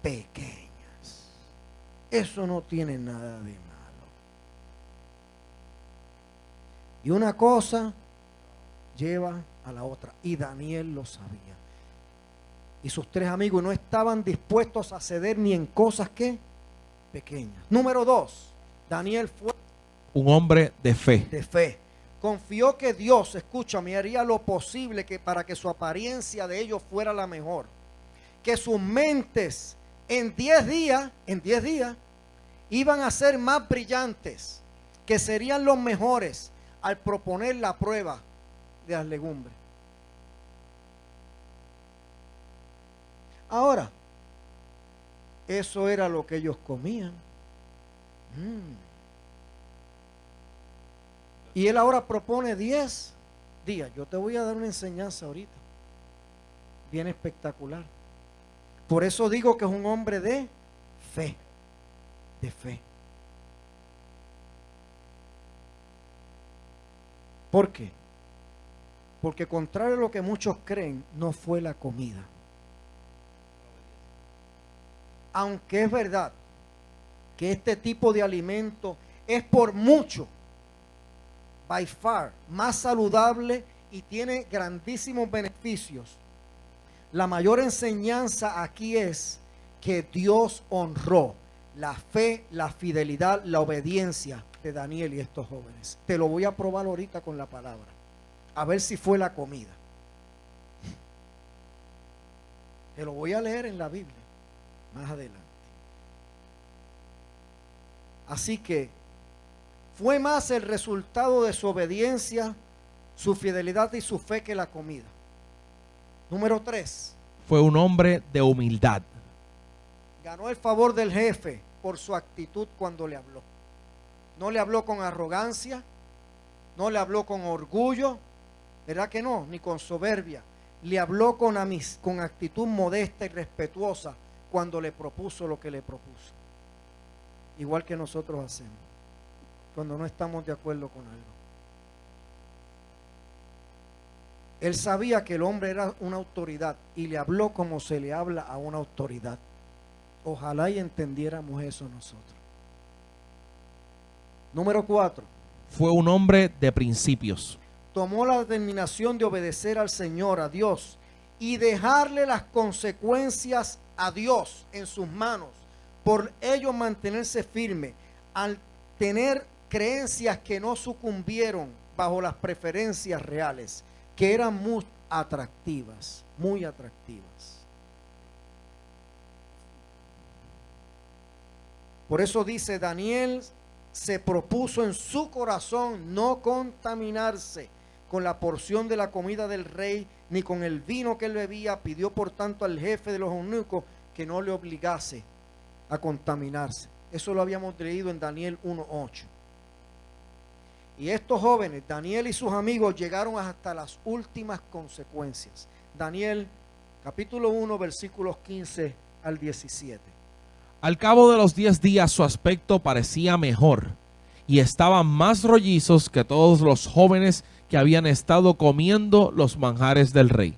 pequeñas. Eso no tiene nada de malo. Y una cosa lleva a la otra. Y Daniel lo sabía. Y sus tres amigos no estaban dispuestos a ceder ni en cosas que pequeñas. Número 2, Daniel fue un hombre de fe. De fe. Confió que Dios, escúchame, haría lo posible para que su apariencia de ellos fuera la mejor. Que sus mentes en 10 días iban a ser más brillantes, que serían los mejores al proponer la prueba de las legumbres. Ahora, eso era lo que ellos comían. Y él ahora propone 10 días. Yo te voy a dar una enseñanza ahorita, bien espectacular. Por eso digo que es un hombre de fe. De fe. ¿Por qué? Porque contrario a lo que muchos creen, no fue la comida. Aunque es verdad que este tipo de alimento es por mucho, by far, más saludable y tiene grandísimos beneficios, la mayor enseñanza aquí es que Dios honró la fe, la fidelidad, la obediencia de Daniel y estos jóvenes. Te lo voy a probar ahorita con la palabra, a ver si fue la comida. Te lo voy a leer en la Biblia más adelante. Así que fue más el resultado de su obediencia, su fidelidad y su fe que la comida. Número 3. Fue un hombre de humildad. Ganó el favor del jefe por su actitud cuando le habló. No le habló con arrogancia, no le habló con orgullo, ¿verdad que no? Ni con soberbia. Le habló con actitud modesta y respetuosa cuando le propuso lo que le propuso. Igual que nosotros hacemos cuando no estamos de acuerdo con algo. Él sabía que el hombre era una autoridad y le habló como se le habla a una autoridad. Ojalá y entendiéramos eso nosotros. Número 4. Fue un hombre de principios. Tomó la determinación de obedecer al Señor, a Dios, y dejarle las consecuencias a Dios en sus manos. Por ello mantenerse firme al tener creencias que no sucumbieron bajo las preferencias reales, que eran muy atractivas, muy atractivas. Por eso dice, Daniel se propuso en su corazón no contaminarse con la porción de la comida del rey, ni con el vino que él bebía. Pidió por tanto al jefe de los eunucos que no le obligase a contaminarse. Eso lo habíamos leído en Daniel 1:8. Y estos jóvenes, Daniel y sus amigos, llegaron hasta las últimas consecuencias. Daniel capítulo 1 versículos 15 al 17. Al cabo de los 10 días su aspecto parecía mejor y estaban más rollizos que todos los jóvenes que habían estado comiendo los manjares del rey.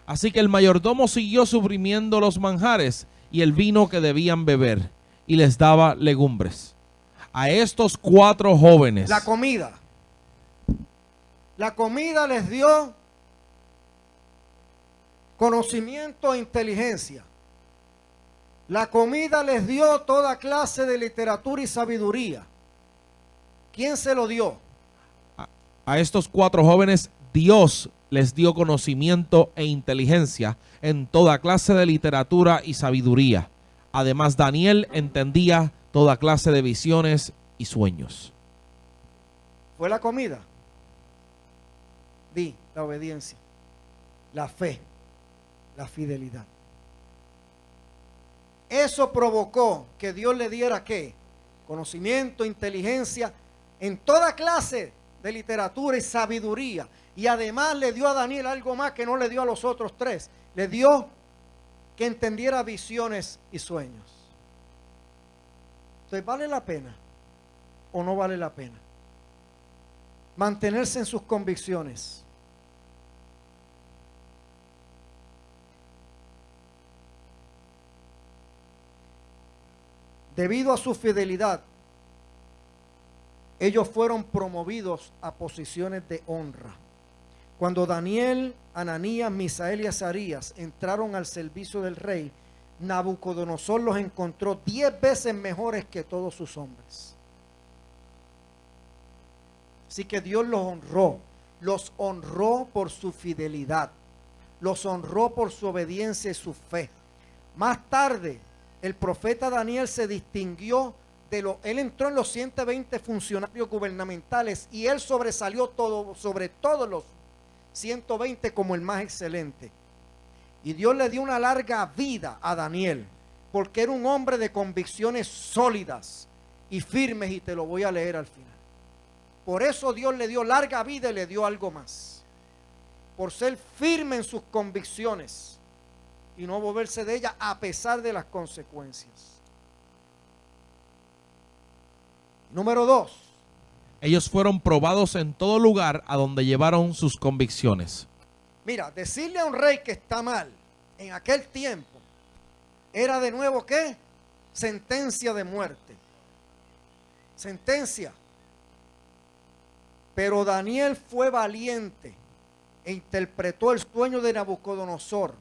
Así que el mayordomo siguió suprimiendo los manjares y el vino que debían beber y les daba legumbres. A estos 4 jóvenes. La comida les dio conocimiento e inteligencia. La comida les dio toda clase de literatura y sabiduría. ¿Quién se lo dio? A estos 4 jóvenes Dios les dio conocimiento e inteligencia en toda clase de literatura y sabiduría. Además, Daniel entendía toda clase de visiones y sueños. ¿Fue la comida? La obediencia, la fe, la fidelidad. Eso provocó que Dios le diera ¿qué? Conocimiento, inteligencia en toda clase de literatura y sabiduría. Y además le dio a Daniel algo más que no le dio a los otros 3. Le dio que entendiera visiones y sueños. Entonces, ¿vale la pena o no vale la pena mantenerse en sus convicciones? Debido a su fidelidad, ellos fueron promovidos a posiciones de honra. Cuando Daniel, Ananías, Misael y Azarías entraron al servicio del rey, Nabucodonosor los encontró 10 veces mejores que todos sus hombres. Así que Dios los honró por su fidelidad, los honró por su obediencia y su fe. Más tarde, el profeta Daniel se distinguió él entró en los 120 funcionarios gubernamentales y él sobresalió sobre todos los 120 como el más excelente. Y Dios le dio una larga vida a Daniel, porque era un hombre de convicciones sólidas y firmes, y te lo voy a leer al final. Por eso Dios le dio larga vida y le dio algo más, por ser firme en sus convicciones y no moverse de ellas a pesar de las consecuencias. Número 2. Ellos fueron probados en todo lugar a donde llevaron sus convicciones. Mira, decirle a un rey que está mal en aquel tiempo era de nuevo ¿qué? Sentencia de muerte. Sentencia. Pero Daniel fue valiente e interpretó el sueño de Nabucodonosor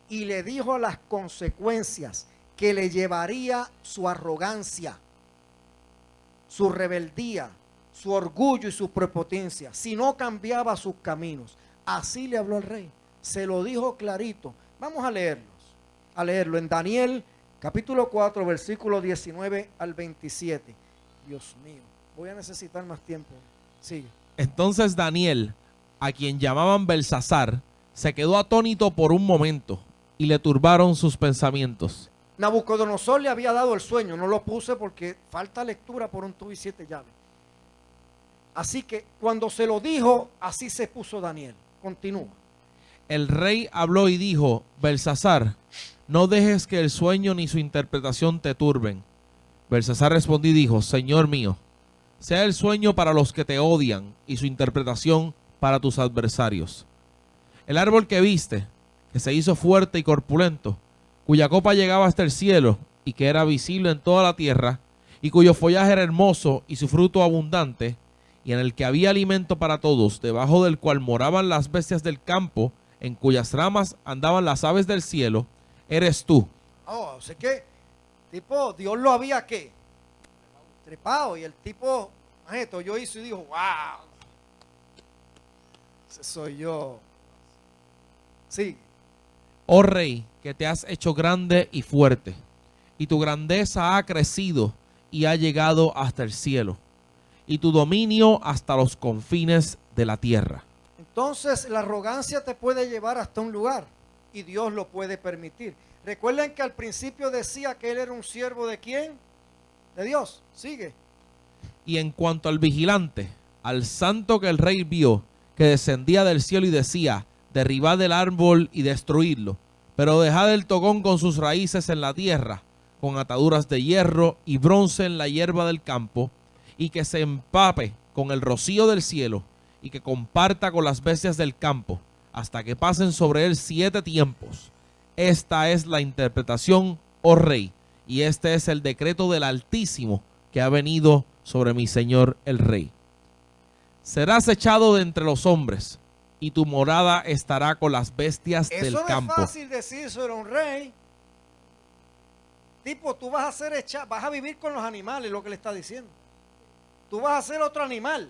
y le dijo las consecuencias que le llevaría su arrogancia, su rebeldía, su orgullo y su prepotencia si no cambiaba sus caminos. Así le habló al rey, se lo dijo clarito. Vamos a leerlo en Daniel capítulo 4 versículo 19 al 27. Dios mío, voy a necesitar más tiempo. Sigue. Entonces Daniel, a quien llamaban Belsasar, se quedó atónito por un momento y le turbaron sus pensamientos. Nabucodonosor le había dado el sueño, no lo puse porque falta lectura por un tubo y 7 llaves. Así que cuando se lo dijo, así se puso Daniel. Continúa. El rey habló y dijo: Belsasar, no dejes que el sueño ni su interpretación te turben. Belsasar respondió y dijo: Señor mío, sea el sueño para los que te odian y su interpretación para tus adversarios. El árbol que viste, que se hizo fuerte y corpulento, cuya copa llegaba hasta el cielo y que era visible en toda la tierra, y cuyo follaje era hermoso y su fruto abundante, y en el que había alimento para todos, debajo del cual moraban las bestias del campo, en cuyas ramas andaban las aves del cielo, eres tú. Oh, o sea que, tipo, Dios lo había, ¿qué? Trepado, y el tipo, esto yo hice y dijo, wow, ese soy yo. Sí. Oh rey, que te has hecho grande y fuerte, y tu grandeza ha crecido y ha llegado hasta el cielo, y tu dominio hasta los confines de la tierra. Entonces la arrogancia te puede llevar hasta un lugar y Dios lo puede permitir. Recuerden que al principio decía que él era un siervo de ¿quién? De Dios. Sigue. Y en cuanto al vigilante, al santo que el rey vio, que descendía del cielo y decía, derribad el árbol y destruidlo, pero dejad el tocón con sus raíces en la tierra, con ataduras de hierro y bronce en la hierba del campo, y que se empape con el rocío del cielo, y que comparta con las bestias del campo, hasta que pasen sobre él 7 tiempos. Esta es la interpretación, oh rey, y este es el decreto del Altísimo que ha venido sobre mi señor el rey. Serás echado de entre los hombres, y tu morada estará con las bestias del Eso no campo. es fácil decir sobre un rey. Tipo, tú vas a ser echado, vas a vivir con los animales, lo que le está diciendo. Tú vas a ser otro animal.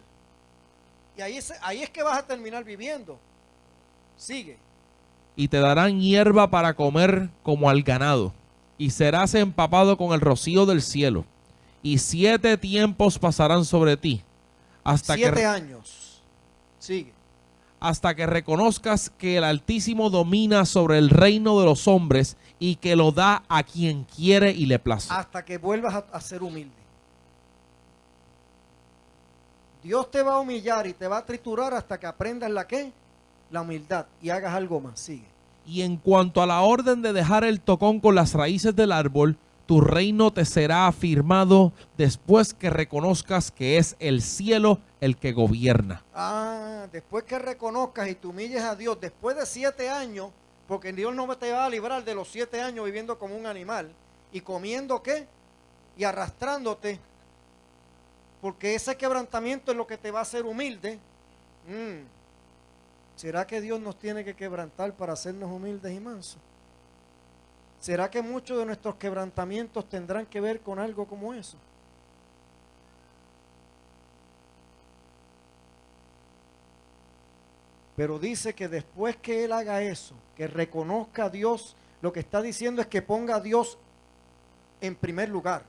Y ahí es que vas a terminar viviendo. Sigue. Y te darán hierba para comer como al ganado, y serás empapado con el rocío del cielo, y 7 tiempos pasarán sobre ti, hasta 7 años. Sigue. hasta que reconozcas que el Altísimo domina sobre el reino de los hombres y que lo da a quien quiere y le place. Hasta que vuelvas a ser humilde. Dios te va a humillar y te va a triturar hasta que aprendas la ¿qué? La humildad y hagas algo más. Sigue. Y en cuanto a la orden de dejar el tocón con las raíces del árbol, tu reino te será afirmado después que reconozcas que es el cielo el que gobierna. Después que reconozcas y te humilles a Dios, después de 7 años, porque Dios no te va a librar de los 7 años viviendo como un animal y comiendo ¿qué? Y arrastrándote, porque ese quebrantamiento es lo que te va a hacer humilde. ¿Será que Dios nos tiene que quebrantar para hacernos humildes y mansos? ¿Será que muchos de nuestros quebrantamientos tendrán que ver con algo como eso? Pero dice que después que Él haga eso, que reconozca a Dios, lo que está diciendo es que ponga a Dios en primer lugar.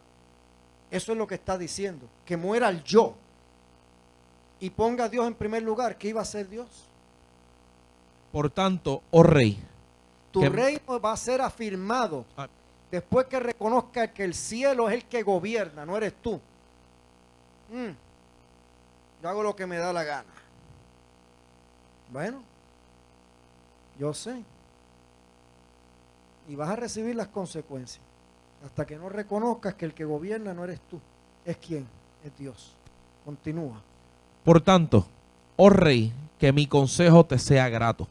Eso es lo que está diciendo, que muera el yo y ponga a Dios en primer lugar. ¿Qué iba a hacer Dios? Por tanto, oh rey, Tu que- reino va a ser afirmado después que reconozca que el cielo es el que gobierna, no eres tú. Yo hago lo que me da la gana. Bueno, yo sé. Y vas a recibir las consecuencias. Hasta que no reconozcas que el que gobierna no eres tú. ¿Es quién? Es Dios. Continúa. por tanto, oh rey, que mi consejo te sea grato.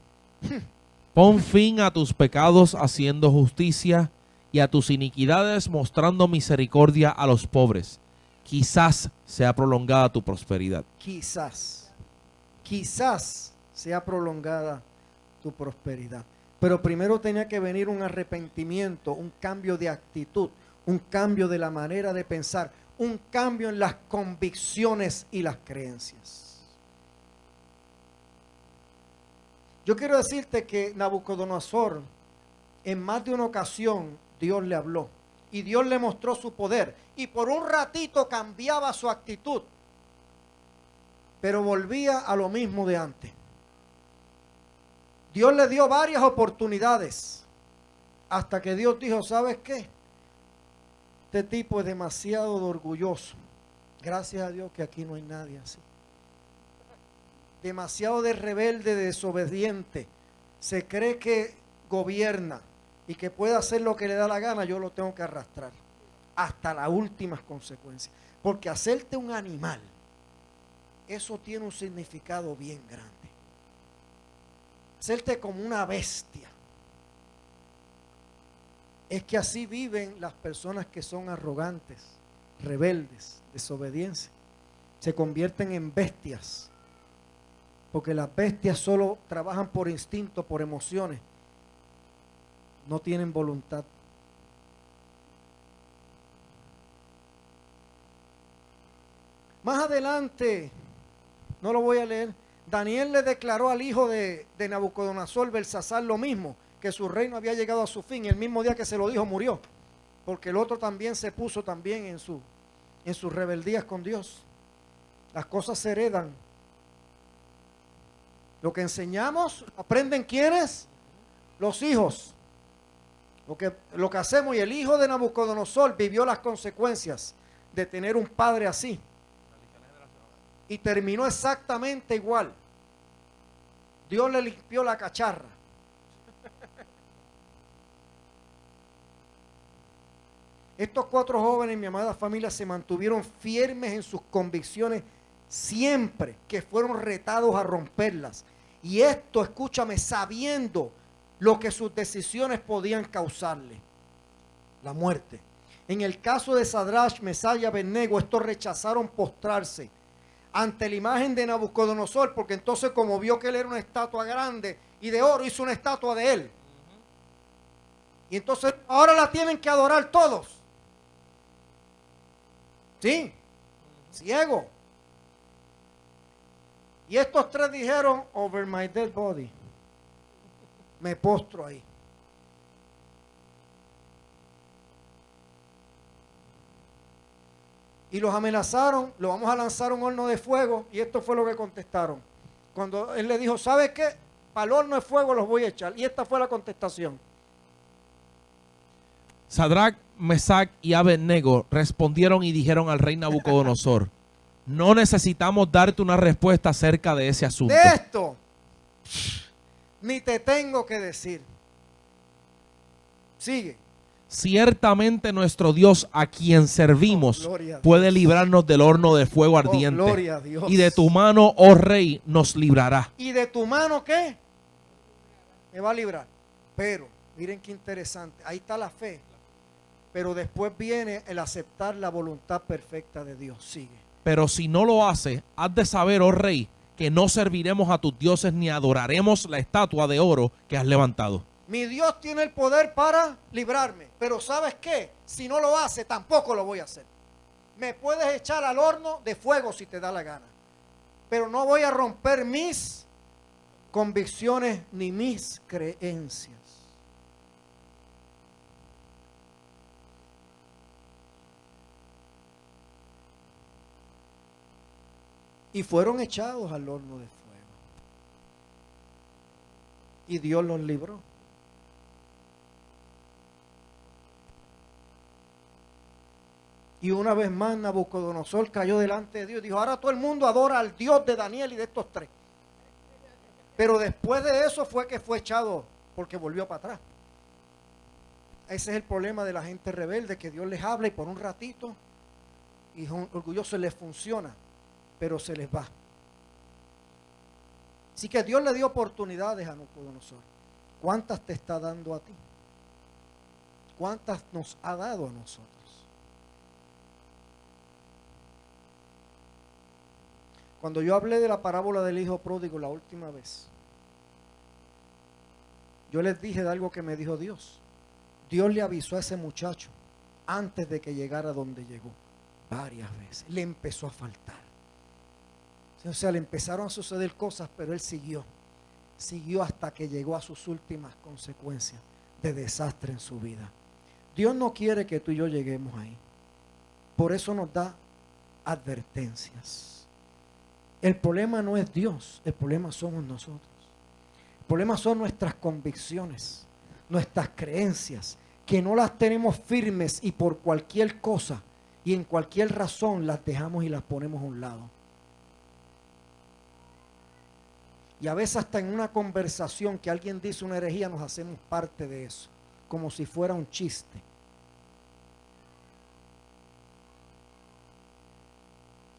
Pon fin a tus pecados haciendo justicia y a tus iniquidades mostrando misericordia a los pobres. Quizás sea prolongada tu prosperidad. Quizás sea prolongada tu prosperidad. Pero primero tenía que venir un arrepentimiento, un cambio de actitud, un cambio de la manera de pensar, un cambio en las convicciones y las creencias. Yo quiero decirte que Nabucodonosor, en más de una ocasión, Dios le habló y Dios le mostró su poder y por un ratito cambiaba su actitud, pero volvía a lo mismo de antes. Dios le dio varias oportunidades hasta que Dios dijo, ¿sabes qué? Este tipo es demasiado orgulloso. Gracias a Dios que aquí no hay nadie así. Demasiado de rebelde, de desobediente. Se cree que gobierna y que puede hacer lo que le da la gana. Yo lo tengo que arrastrar hasta las últimas consecuencias. Porque hacerte un animal, eso tiene un significado bien grande. hacerte como una bestia. Es que así viven las personas que son arrogantes, rebeldes, desobedientes. Se convierten en bestias. Porque las bestias solo trabajan por instinto, por emociones. No tienen voluntad. Más adelante, no lo voy a leer, Daniel le declaró al hijo de Nabucodonosor, Belsasar, lo mismo, que su reino había llegado a su fin. El mismo día que se lo dijo, murió. Porque el otro también se puso también en sus rebeldías con Dios. Las cosas se heredan. Lo que enseñamos, aprenden ¿quiénes? Los hijos. Lo que hacemos, y el hijo de Nabucodonosor vivió las consecuencias de tener un padre así. Y terminó exactamente igual. Dios le limpió la cacharra. Estos 4 jóvenes, mi amada familia, se mantuvieron firmes en sus convicciones siempre que fueron retados a romperlas. Y esto, escúchame, sabiendo lo que sus decisiones podían causarle: la muerte. En el caso de Sadrach, Mesach y Abednego, estos rechazaron postrarse ante la imagen de Nabucodonosor, porque entonces, como vio que él era una estatua grande y de oro, hizo una estatua de él. Y entonces ahora la tienen que adorar todos. Sí, ciego. Y estos 3 dijeron: over my dead body. Me postro ahí. Y los amenazaron: lo vamos a lanzar a un horno de fuego. Y esto fue lo que contestaron. Cuando él le dijo: ¿sabe qué? Para el horno de fuego los voy a echar. Y esta fue la contestación. Sadrach, Mesach y Abednego respondieron y dijeron al rey Nabucodonosor: no necesitamos darte una respuesta acerca de ese asunto. De esto, ni te tengo que decir. Sigue. Ciertamente nuestro Dios, a quien servimos, gloria a Dios, puede librarnos del horno de fuego ardiente. Gloria a Dios. Y de tu mano, oh rey, nos librará. ¿Y de tu mano qué? Me va a librar. Pero, miren qué interesante. Ahí está la fe. Pero después viene el aceptar la voluntad perfecta de Dios. Sigue. Pero si no lo hace, has de saber, oh rey, que no serviremos a tus dioses ni adoraremos la estatua de oro que has levantado. Mi Dios tiene el poder para librarme. Pero ¿sabes qué? Si no lo hace, tampoco lo voy a hacer. Me puedes echar al horno de fuego si te da la gana. Pero no voy a romper mis convicciones ni mis creencias. Y fueron echados al horno de fuego. Y Dios los libró. Y una vez más Nabucodonosor cayó delante de Dios y dijo: ahora todo el mundo adora al Dios de Daniel y de estos 3. Pero después de eso fue que fue echado, porque volvió para atrás. Ese es el problema de la gente rebelde, que Dios les habla y por un ratito, y orgulloso, les funciona, pero se les va. Así que Dios le dio oportunidades a Nabucodonosor. ¿Cuántas te está dando a ti? ¿Cuántas nos ha dado a nosotros? Cuando yo hablé de la parábola del hijo pródigo la última vez, yo les dije de algo que me dijo Dios. Dios le avisó a ese muchacho antes de que llegara donde llegó. Varias veces. Le empezó a faltar. O sea, le empezaron a suceder cosas, pero él siguió. Siguió hasta que llegó a sus últimas consecuencias de desastre en su vida. Dios no quiere que tú y yo lleguemos ahí. Por eso nos da advertencias. El problema no es Dios, el problema somos nosotros. El problema son nuestras convicciones, nuestras creencias, que no las tenemos firmes y por cualquier cosa y en cualquier razón las dejamos y las ponemos a un lado. Y a veces hasta en una conversación que alguien dice una herejía nos hacemos parte de eso, como si fuera un chiste.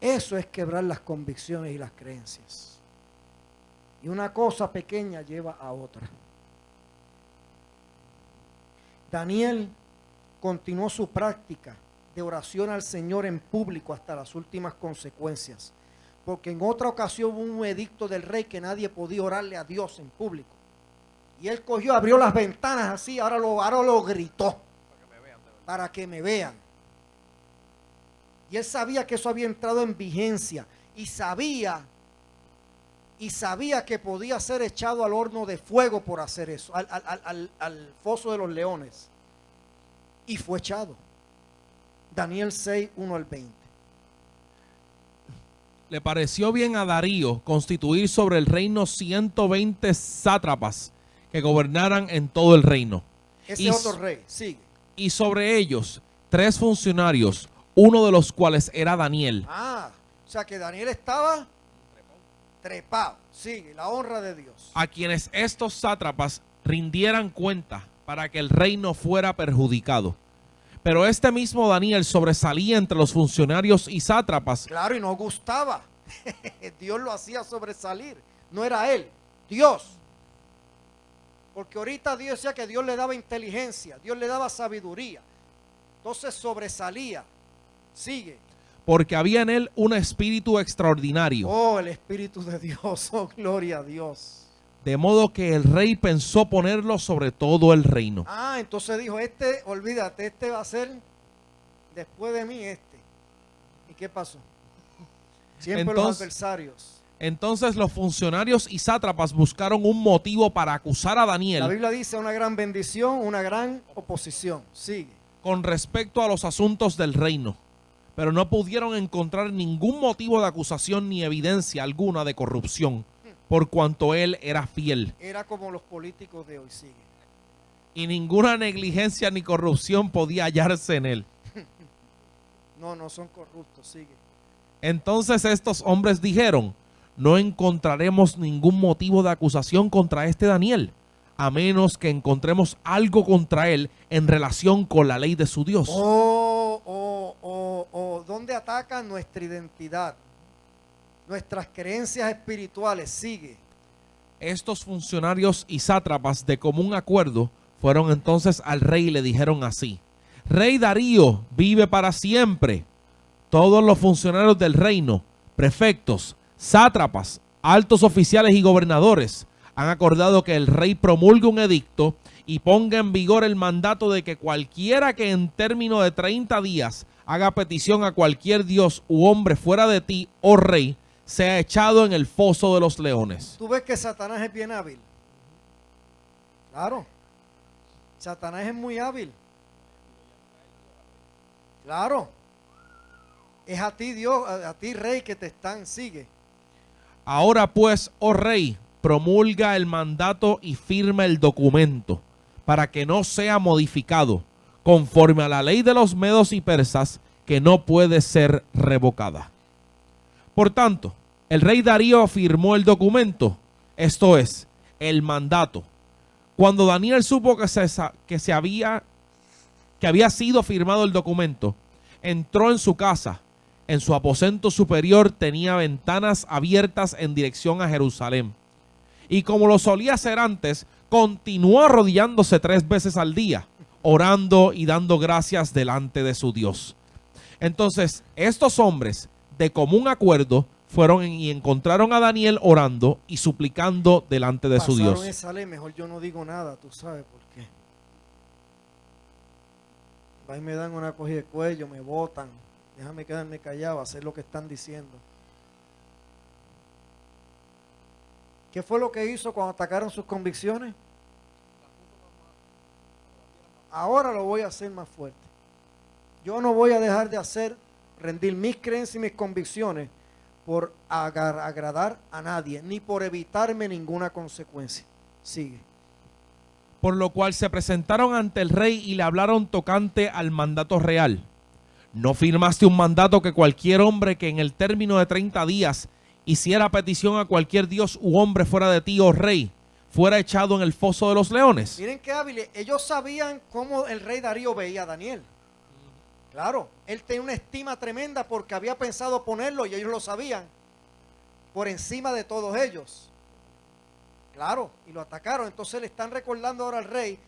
Eso es quebrar las convicciones y las creencias. Y una cosa pequeña lleva a otra. Daniel continuó su práctica de oración al Señor en público hasta las últimas consecuencias. Porque en otra ocasión hubo un edicto del rey que nadie podía orarle a Dios en público. Y él cogió, abrió las ventanas así, ahora lo gritó. Para que me vean. Y él sabía que eso había entrado en vigencia. Y sabía que podía ser echado al horno de fuego por hacer eso, al foso de los leones. Y fue echado. Daniel 6, 1 al 20. Le pareció bien a Darío constituir sobre el reino 120 sátrapas que gobernaran en todo el reino. Ese otro rey, sigue. Y sobre ellos 3 funcionarios, uno de los cuales era Daniel. O sea que Daniel estaba trepado. Sigue, la honra de Dios. A quienes estos sátrapas rindieran cuenta para que el reino fuera perjudicado. Pero este mismo Daniel sobresalía entre los funcionarios y sátrapas. Claro, y no gustaba. Dios lo hacía sobresalir. No era él, Dios. Porque ahorita Dios decía que Dios le daba inteligencia, Dios le daba sabiduría. Entonces sobresalía. Sigue. Porque había en él un espíritu extraordinario. Oh, el Espíritu de Dios. Oh, gloria a Dios. De modo que el rey pensó ponerlo sobre todo el reino. Entonces dijo, olvídate, este va a ser después de mí este. ¿Y qué pasó? Siempre los adversarios. Entonces los funcionarios y sátrapas buscaron un motivo para acusar a Daniel. La Biblia dice una gran bendición, una gran oposición. Sigue. Con respecto a los asuntos del reino. Pero no pudieron encontrar ningún motivo de acusación ni evidencia alguna de corrupción, por cuanto él era fiel. Era como los políticos de hoy, sigue. Y ninguna negligencia ni corrupción podía hallarse en él. No son corruptos, sigue. Entonces estos hombres dijeron, no encontraremos ningún motivo de acusación contra este Daniel, a menos que encontremos algo contra él en relación con la ley de su Dios. ¿Dónde atacan nuestra identidad? Nuestras creencias espirituales, sigue. Estos funcionarios y sátrapas de común acuerdo fueron entonces al rey y le dijeron así: Rey Darío, vive para siempre. Todos los funcionarios del reino, prefectos, sátrapas, altos oficiales y gobernadores han acordado que el rey promulgue un edicto y ponga en vigor el mandato de que cualquiera que en término de 30 días haga petición a cualquier dios u hombre fuera de ti, oh rey, sea echado en el foso de los leones. Tú ves que Satanás es bien hábil. Claro. Satanás es muy hábil. Claro. Es a ti Dios, a ti rey que te están, sigue. Ahora pues, oh rey, promulga el mandato y firma el documento para que no sea modificado, conforme a la ley de los medos y persas, que no puede ser revocada. Por tanto, el rey Darío firmó el documento, esto es, el mandato. Cuando Daniel supo que había sido firmado el documento, entró en su casa. En su aposento superior tenía ventanas abiertas en dirección a Jerusalén. Y como lo solía hacer antes, continuó arrodillándose 3 veces al día, orando y dando gracias delante de su Dios. Entonces, estos hombres, de común acuerdo, fueron y encontraron a Daniel orando y suplicando delante de su Dios. Esa ley, mejor yo no digo nada, tú sabes por qué. Ahí me dan una cogida de cuello, me botan. Déjame quedarme callado, hacer lo que están diciendo. ¿Qué fue lo que hizo cuando atacaron sus convicciones? Ahora lo voy a hacer más fuerte. Yo no voy a dejar de rendir mis creencias y mis convicciones por agradar a nadie, ni por evitarme ninguna consecuencia. Sigue. Por lo cual se presentaron ante el rey y le hablaron tocante al mandato real. ¿No firmaste un mandato que cualquier hombre que en el término de 30 días hiciera petición a cualquier dios u hombre fuera de ti, oh rey, fuera echado en el foso de los leones? Miren qué hábiles. Ellos sabían cómo el rey Darío veía a Daniel. Claro, él tenía una estima tremenda porque había pensado ponerlo y ellos lo sabían por encima de todos ellos. Claro, y lo atacaron. Entonces le están recordando ahora al rey,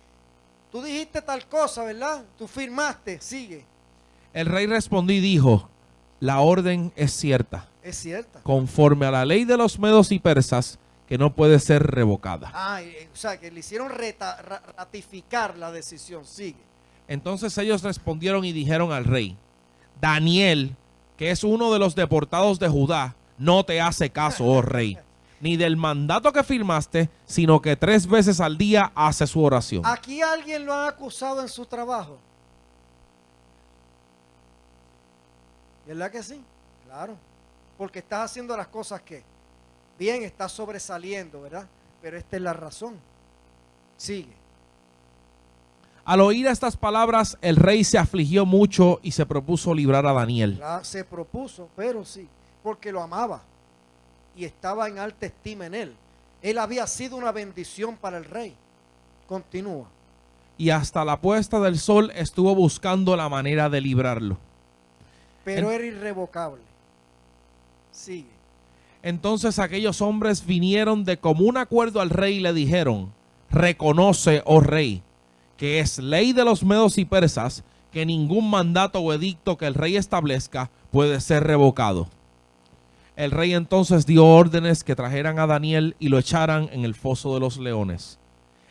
tú dijiste tal cosa, ¿verdad? Tú firmaste, sigue. El rey respondió y dijo, la orden es cierta, Es cierta. conforme a la ley de los medos y persas, que no puede ser revocada. O sea, que le hicieron ratificar la decisión, sigue. Entonces ellos respondieron y dijeron al rey, Daniel, que es uno de los deportados de Judá, no te hace caso, oh rey, ni del mandato que firmaste, sino que 3 veces al día hace su oración. Aquí alguien lo ha acusado en su trabajo. ¿Verdad que sí? Claro. Porque estás haciendo las cosas que bien, estás sobresaliendo, ¿verdad? Pero esta es la razón. Sigue. Al oír estas palabras, el rey se afligió mucho y se propuso librar a Daniel. Se propuso, pero sí, porque lo amaba y estaba en alta estima en él. Él había sido una bendición para el rey. Continúa. Y hasta la puesta del sol estuvo buscando la manera de librarlo. Pero era irrevocable. Sigue. Entonces aquellos hombres vinieron de común acuerdo al rey y le dijeron, reconoce, oh rey, que es ley de los medos y persas que ningún mandato o edicto que el rey establezca puede ser revocado. El rey entonces dio órdenes que trajeran a Daniel y lo echaran en el foso de los leones.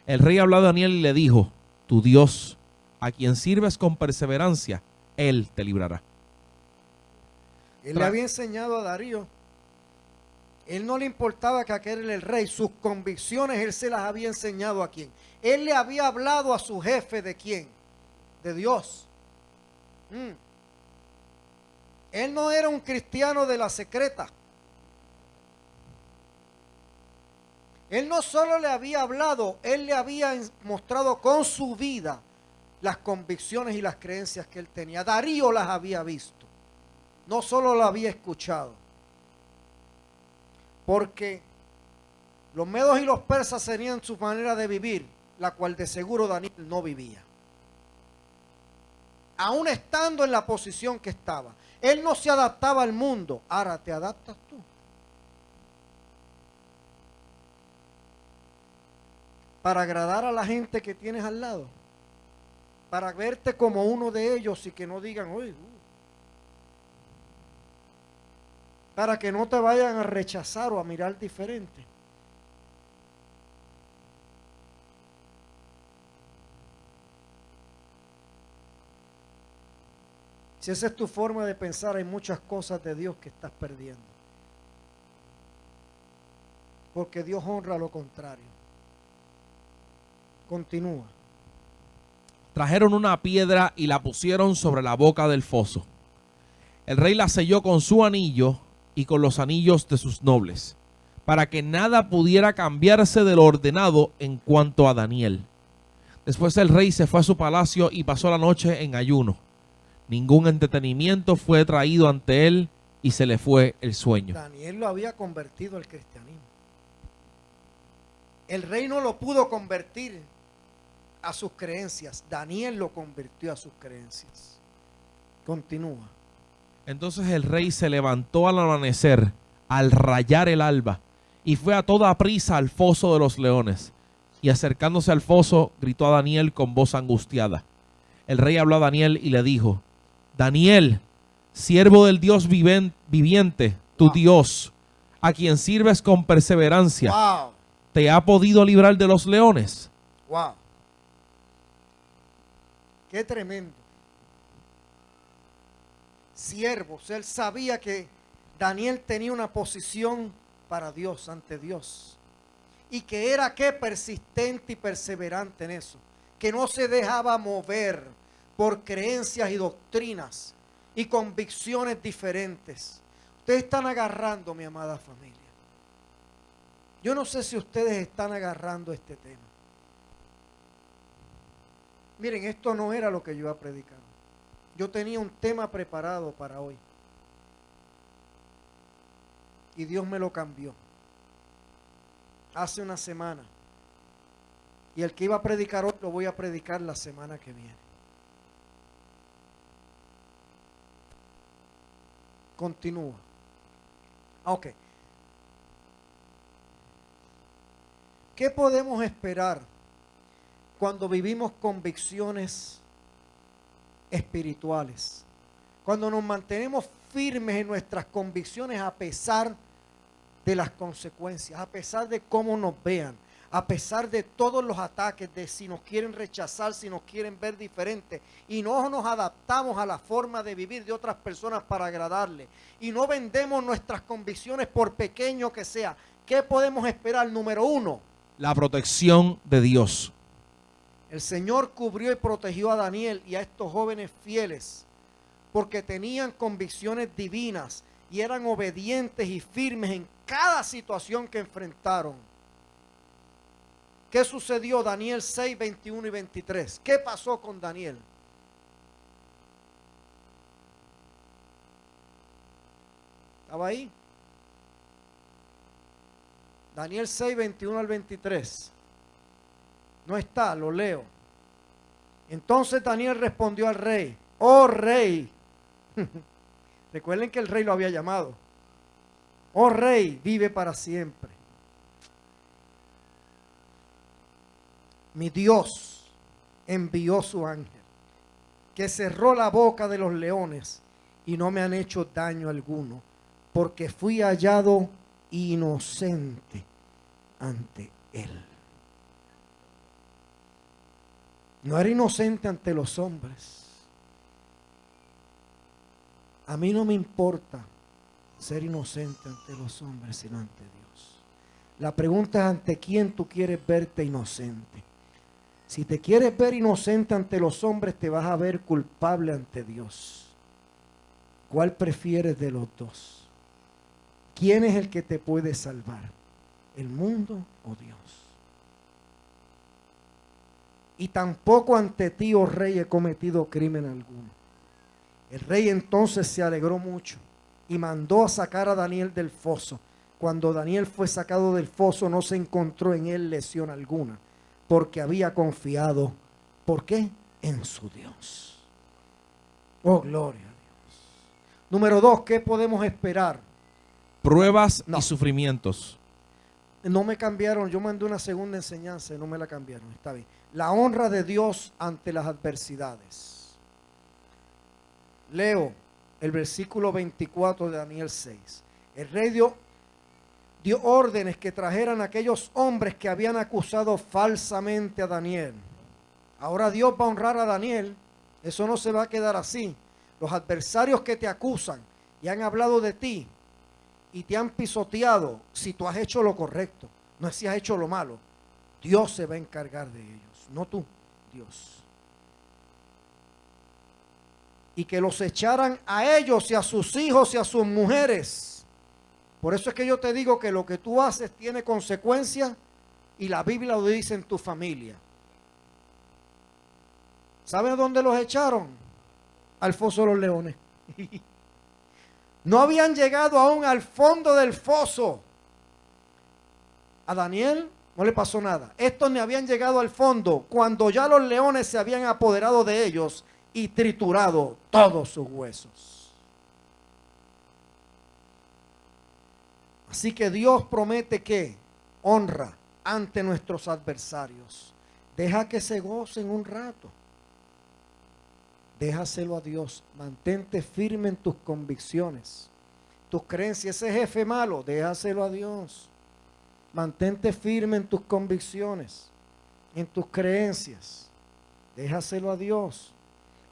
El rey habló a Daniel y le dijo, tu Dios, a quien sirves con perseverancia, él te librará. Él le había enseñado a Darío. Él no le importaba que aquel era el rey. Sus convicciones él se las había enseñado a quién. Él le había hablado a su jefe de quién. De Dios. Él no era un cristiano de la secreta. Él no solo le había hablado, él le había mostrado con su vida las convicciones y las creencias que él tenía. Darío las había visto. No solo la había escuchado. Porque los medos y los persas tenían su manera de vivir, la cual de seguro Daniel no vivía. Aún estando en la posición que estaba. Él no se adaptaba al mundo. Ahora te adaptas tú. Para agradar a la gente que tienes al lado. Para verte como uno de ellos y que no digan, uy, para que no te vayan a rechazar o a mirar diferente. Si esa es tu forma de pensar, hay muchas cosas de Dios que estás perdiendo. Porque Dios honra lo contrario. Continúa. Trajeron una piedra y la pusieron sobre la boca del foso. El rey la selló con su anillo y con los anillos de sus nobles, para que nada pudiera cambiarse de lo ordenado en cuanto a Daniel. Después el rey se fue a su palacio y pasó la noche en ayuno. Ningún entretenimiento fue traído ante él y se le fue el sueño. Daniel lo había convertido al cristianismo. El rey no lo pudo convertir a sus creencias. Daniel lo convirtió a sus creencias. Continúa. Entonces el rey se levantó al amanecer, al rayar el alba, y fue a toda prisa al foso de los leones. Y acercándose al foso, gritó a Daniel con voz angustiada. El rey habló a Daniel y le dijo, Daniel, siervo del Dios viviente, tu Dios, a quien sirves con perseverancia, Wow. ¿te ha podido librar de los leones? Wow. Qué tremendo. Siervos, él sabía que Daniel tenía una posición para Dios, ante Dios. Y que era que persistente y perseverante en eso. Que no se dejaba mover por creencias y doctrinas y convicciones diferentes. Ustedes están agarrando, mi amada familia. Yo no sé si ustedes están agarrando este tema. Miren, esto no era lo que yo iba a predicar. Yo tenía un tema preparado para hoy. Y Dios me lo cambió. Hace una semana. Y el que iba a predicar hoy lo voy a predicar la semana que viene. Continúa. Ok. ¿qué podemos esperar cuando vivimos convicciones espirituales? Cuando nos mantenemos firmes en nuestras convicciones a pesar de las consecuencias, a pesar de cómo nos vean, a pesar de todos los ataques, de si nos quieren rechazar, si nos quieren ver diferente, y no nos adaptamos a la forma de vivir de otras personas para agradarle, y no vendemos nuestras convicciones por pequeño que sea. ¿Qué podemos esperar? Número uno, la protección de Dios. el Señor cubrió y protegió a Daniel y a estos jóvenes fieles porque tenían convicciones divinas y eran obedientes y firmes en cada situación que enfrentaron. ¿Qué sucedió? Daniel 6, 21 y 23. ¿Qué pasó con Daniel? ¿Estaba ahí? Daniel 6, 21 al 23. No está, lo leo. Entonces Daniel respondió al rey: oh rey. Recuerden que el rey lo había llamado. Oh rey, vive para siempre. Mi Dios envió su ángel, que cerró la boca de los leones y no me han hecho daño alguno, porque fui hallado inocente ante él. No era inocente ante los hombres. A mí no me importa ser inocente ante los hombres, sino ante Dios. La pregunta es: ¿ante quién tú quieres verte inocente? Si te quieres ver inocente ante los hombres, te vas a ver culpable ante Dios. ¿Cuál prefieres de los dos? ¿Quién es el que te puede salvar? ¿El mundo o Dios? Y tampoco ante ti, oh rey, he cometido crimen alguno. El rey entonces se alegró mucho y mandó a sacar a Daniel del foso. Cuando Daniel fue sacado del foso, no se encontró en él lesión alguna, porque había confiado, ¿por qué? En su Dios. Oh, gloria a Dios. Número 2, ¿qué podemos esperar? Pruebas No. y sufrimientos. No me cambiaron, yo mandé una segunda enseñanza y no me la cambiaron, está bien. La honra de Dios ante las adversidades. Leo el versículo 24 de Daniel 6. El rey dio órdenes que trajeran a aquellos hombres que habían acusado falsamente a Daniel. Ahora Dios va a honrar a Daniel. Eso no se va a quedar así. Los adversarios que te acusan y han hablado de ti y te han pisoteado, si tú has hecho lo correcto, no si has hecho lo malo, Dios se va a encargar de ellos, no tú, Dios. Y que los echaran a ellos y a sus hijos y a sus mujeres. Por eso es que yo te digo que lo que tú haces tiene consecuencias y la Biblia lo dice en tu familia. ¿Sabes dónde los echaron? Al foso de los leones. No habían llegado aún al fondo del foso. A Daniel no le pasó nada. Estos ni habían llegado al fondo cuando ya los leones se habían apoderado de ellos y triturado todos sus huesos. Así que Dios promete que honra ante nuestros adversarios. Deja que se gocen un rato. Déjaselo a Dios. Mantente firme en tus convicciones, tus creencias. Ese jefe malo, déjaselo a Dios. Mantente firme en tus convicciones, en tus creencias. Déjaselo a Dios.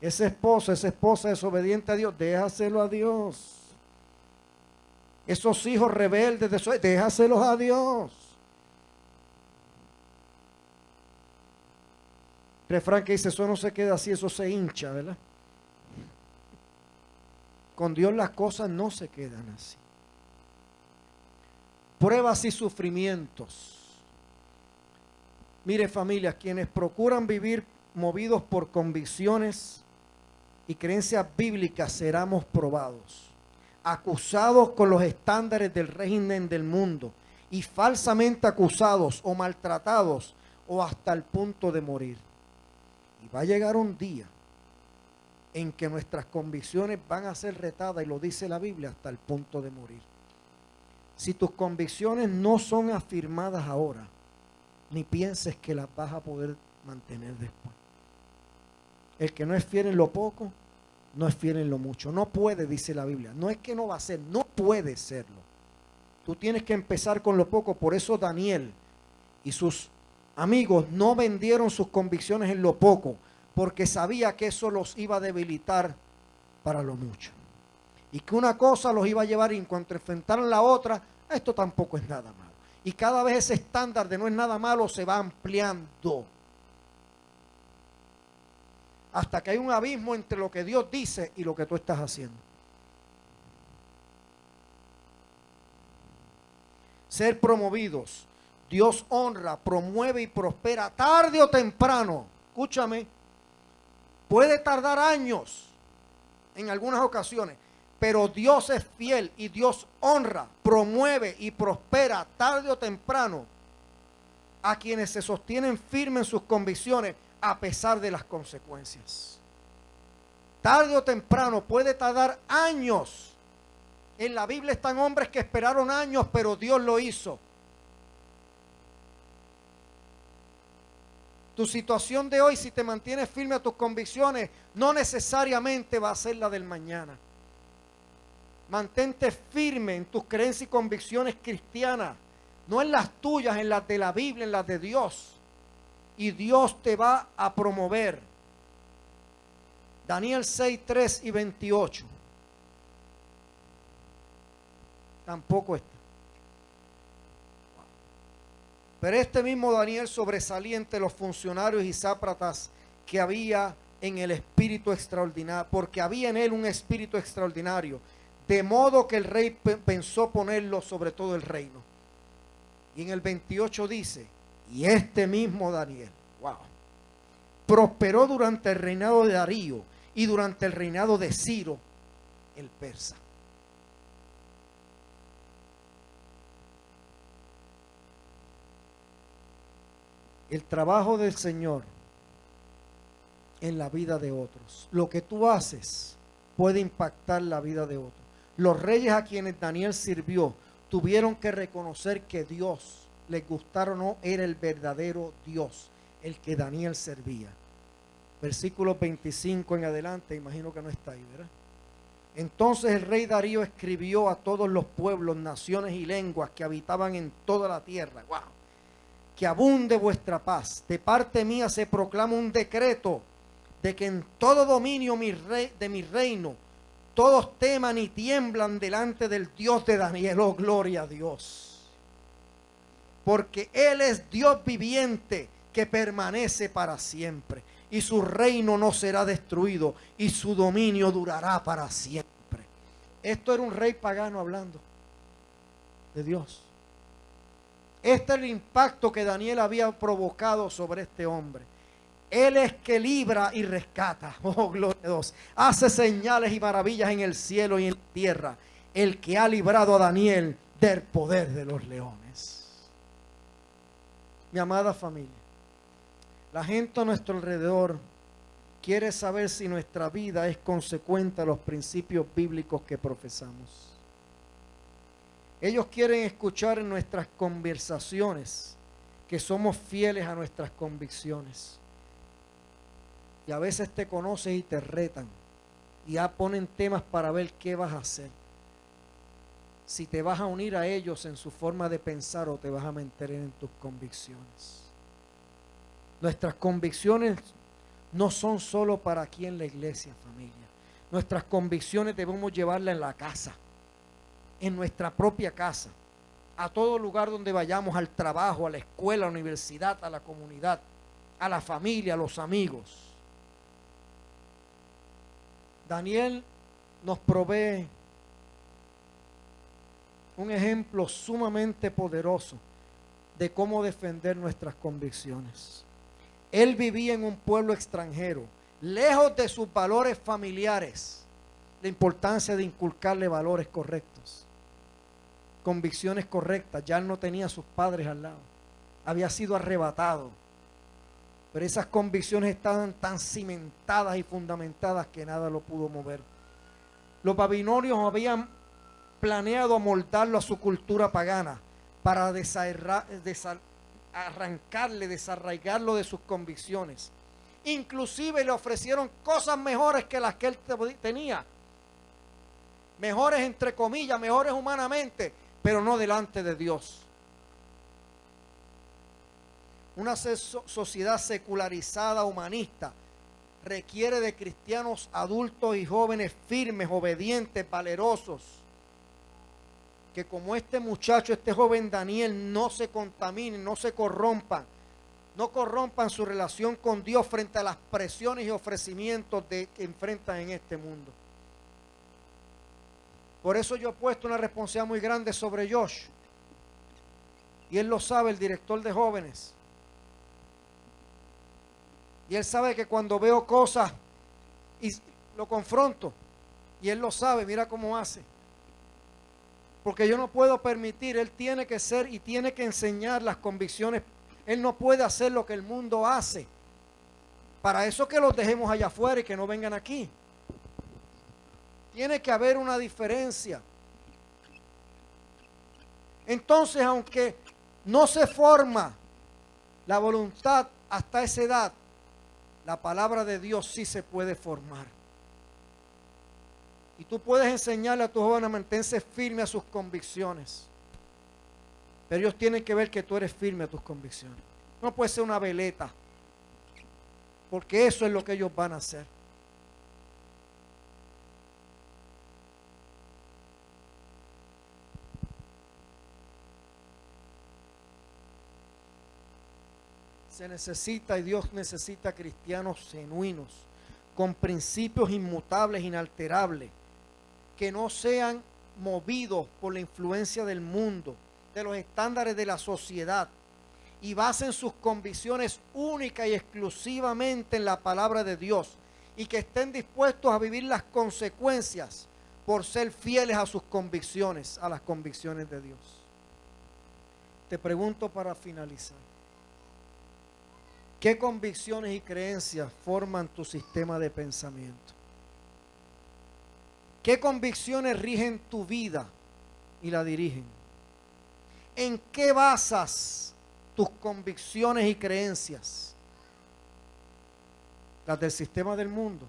Ese esposo, esa esposa desobediente a Dios, déjaselo a Dios. Esos hijos rebeldes, déjaselos a Dios. Refrán que dice: eso no se queda así, eso se hincha, ¿verdad? Con Dios las cosas no se quedan así. Pruebas y sufrimientos. Mire, familia, quienes procuran vivir movidos por convicciones y creencias bíblicas seremos probados, acusados con los estándares del régimen del mundo y falsamente acusados o maltratados o hasta el punto de morir. Y va a llegar un día en que nuestras convicciones van a ser retadas, y lo dice la Biblia, hasta el punto de morir. Si tus convicciones no son afirmadas ahora, ni pienses que las vas a poder mantener después. El que no es fiel en lo poco, no es fiel en lo mucho. No puede, dice la Biblia. No es que no va a ser, no puede serlo. Tú tienes que empezar con lo poco. Por eso Daniel y sus amigos no vendieron sus convicciones en lo poco, porque sabía que eso los iba a debilitar para lo mucho. Y que una cosa los iba a llevar, y en cuanto enfrentaran la otra, esto tampoco es nada malo. Y cada vez ese estándar de no es nada malo se va ampliando. Hasta que hay un abismo entre lo que Dios dice y lo que tú estás haciendo. Ser promovidos. Dios honra, promueve y prospera tarde o temprano. Escúchame. Puede tardar años en algunas ocasiones, pero Dios es fiel y Dios honra, promueve y prospera tarde o temprano a quienes se sostienen firmes en sus convicciones a pesar de las consecuencias. Tarde o temprano, puede tardar años. En la Biblia están hombres que esperaron años, pero Dios lo hizo. Tu situación de hoy, si te mantienes firme a tus convicciones, no necesariamente va a ser la del mañana. Mantente firme en tus creencias y convicciones cristianas, no en las tuyas, en las de la Biblia, en las de Dios. Y Dios te va a promover. Daniel 6, 3 y 28. Tampoco está. Pero este mismo Daniel sobresalía entre los funcionarios y sátrapas que había en el espíritu extraordinario, porque había en él un espíritu extraordinario, de modo que el rey pensó ponerlo sobre todo el reino. Y en el 28 dice, y este mismo Daniel, prosperó durante el reinado de Darío y durante el reinado de Ciro, el persa. El trabajo del Señor en la vida de otros. Lo que tú haces puede impactar la vida de otros. Los reyes a quienes Daniel sirvió tuvieron que reconocer que Dios, les gustara o no, era el verdadero Dios, el que Daniel servía. Versículo 25 en adelante, imagino que no está ahí, ¿verdad? Entonces el rey Darío escribió a todos los pueblos, naciones y lenguas que habitaban en toda la tierra. ¡Wow! Que abunde vuestra paz. De parte mía se proclama un decreto de que en todo dominio de mi reino todos teman y tiemblan delante del Dios de Daniel. Oh, gloria a Dios. Porque Él es Dios viviente que permanece para siempre. Y su reino no será destruido y su dominio durará para siempre. Esto era un rey pagano hablando de Dios. Este es el impacto que Daniel había provocado sobre este hombre. Él es que libra y rescata. Oh, gloria a Dios. Hace señales y maravillas en el cielo y en la tierra. El que ha librado a Daniel del poder de los leones. Mi amada familia, la gente a nuestro alrededor quiere saber si nuestra vida es consecuente a los principios bíblicos que profesamos. Ellos quieren escuchar en nuestras conversaciones que somos fieles a nuestras convicciones. Y a veces te conoces y te retan. Y ya ponen temas para ver qué vas a hacer. Si te vas a unir a ellos en su forma de pensar o te vas a mantener en tus convicciones. Nuestras convicciones no son solo para aquí en la iglesia, familia. Nuestras convicciones debemos llevarlas en la casa. En nuestra propia casa, a todo lugar donde vayamos, al trabajo, a la escuela, a la universidad, a la comunidad, a la familia, a los amigos. Daniel nos provee un ejemplo sumamente poderoso de cómo defender nuestras convicciones. Él vivía en un pueblo extranjero, lejos de sus valores familiares, la importancia de inculcarle valores correctos. Convicciones correctas. Ya él no tenía a sus padres al lado, había sido arrebatado, pero esas convicciones estaban tan cimentadas y fundamentadas que nada lo pudo mover. Los babilonios habían planeado amoldarlo a su cultura pagana para arrancarle, desarraigarlo de sus convicciones. Inclusive le ofrecieron cosas mejores que las que él tenía. Mejores entre comillas, mejores humanamente, pero no delante de Dios. Una sociedad secularizada, humanista, requiere de cristianos adultos y jóvenes firmes, obedientes, valerosos, que como este muchacho, este joven Daniel, no se contaminen, no se corrompan, no corrompan su relación con Dios frente a las presiones y ofrecimientos que enfrentan en este mundo. Por eso yo he puesto una responsabilidad muy grande sobre Josh, y él lo sabe, el director de jóvenes. Y él sabe que cuando veo cosas y lo confronto, y él lo sabe, mira cómo hace. Porque yo no puedo permitir, él tiene que ser y tiene que enseñar las convicciones. Él no puede hacer lo que el mundo hace. Para eso que los dejemos allá afuera y que no vengan aquí. Tiene que haber una diferencia. Entonces, aunque no se forma la voluntad hasta esa edad, la palabra de Dios sí se puede formar. Y tú puedes enseñarle a tu joven a mantenerse firme a sus convicciones. Pero ellos tienen que ver que tú eres firme a tus convicciones. No puede ser una veleta. Porque eso es lo que ellos van a hacer. Se necesita, y Dios necesita, cristianos genuinos, con principios inmutables, inalterables, que no sean movidos por la influencia del mundo, de los estándares de la sociedad, y basen sus convicciones única y exclusivamente en la palabra de Dios, y que estén dispuestos a vivir las consecuencias por ser fieles a sus convicciones, a las convicciones de Dios. Te pregunto para finalizar, ¿qué convicciones y creencias forman tu sistema de pensamiento? ¿Qué convicciones rigen tu vida y la dirigen? ¿En qué basas tus convicciones y creencias? ¿Las del sistema del mundo?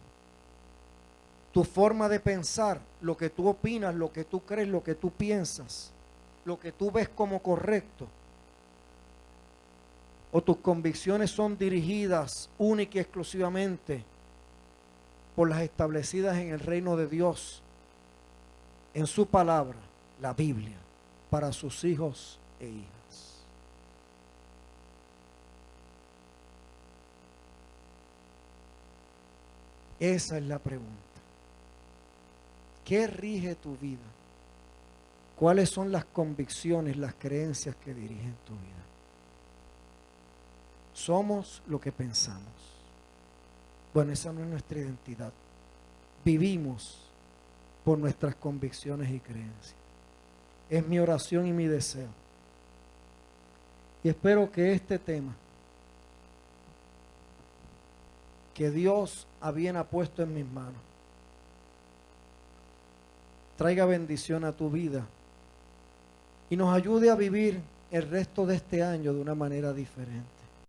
¿Tu forma de pensar? ¿Lo que tú opinas, lo que tú crees, lo que tú piensas? ¿Lo que tú ves como correcto? ¿O tus convicciones son dirigidas única y exclusivamente por las establecidas en el reino de Dios, en su palabra, la Biblia, para sus hijos e hijas? Esa es la pregunta. ¿Qué rige tu vida? ¿Cuáles son las convicciones, las creencias que dirigen tu vida? Somos lo que pensamos. Bueno, esa no es nuestra identidad. Vivimos por nuestras convicciones y creencias. Es mi oración y mi deseo. Y espero que este tema que Dios a bien ha puesto en mis manos traiga bendición a tu vida y nos ayude a vivir el resto de este año de una manera diferente.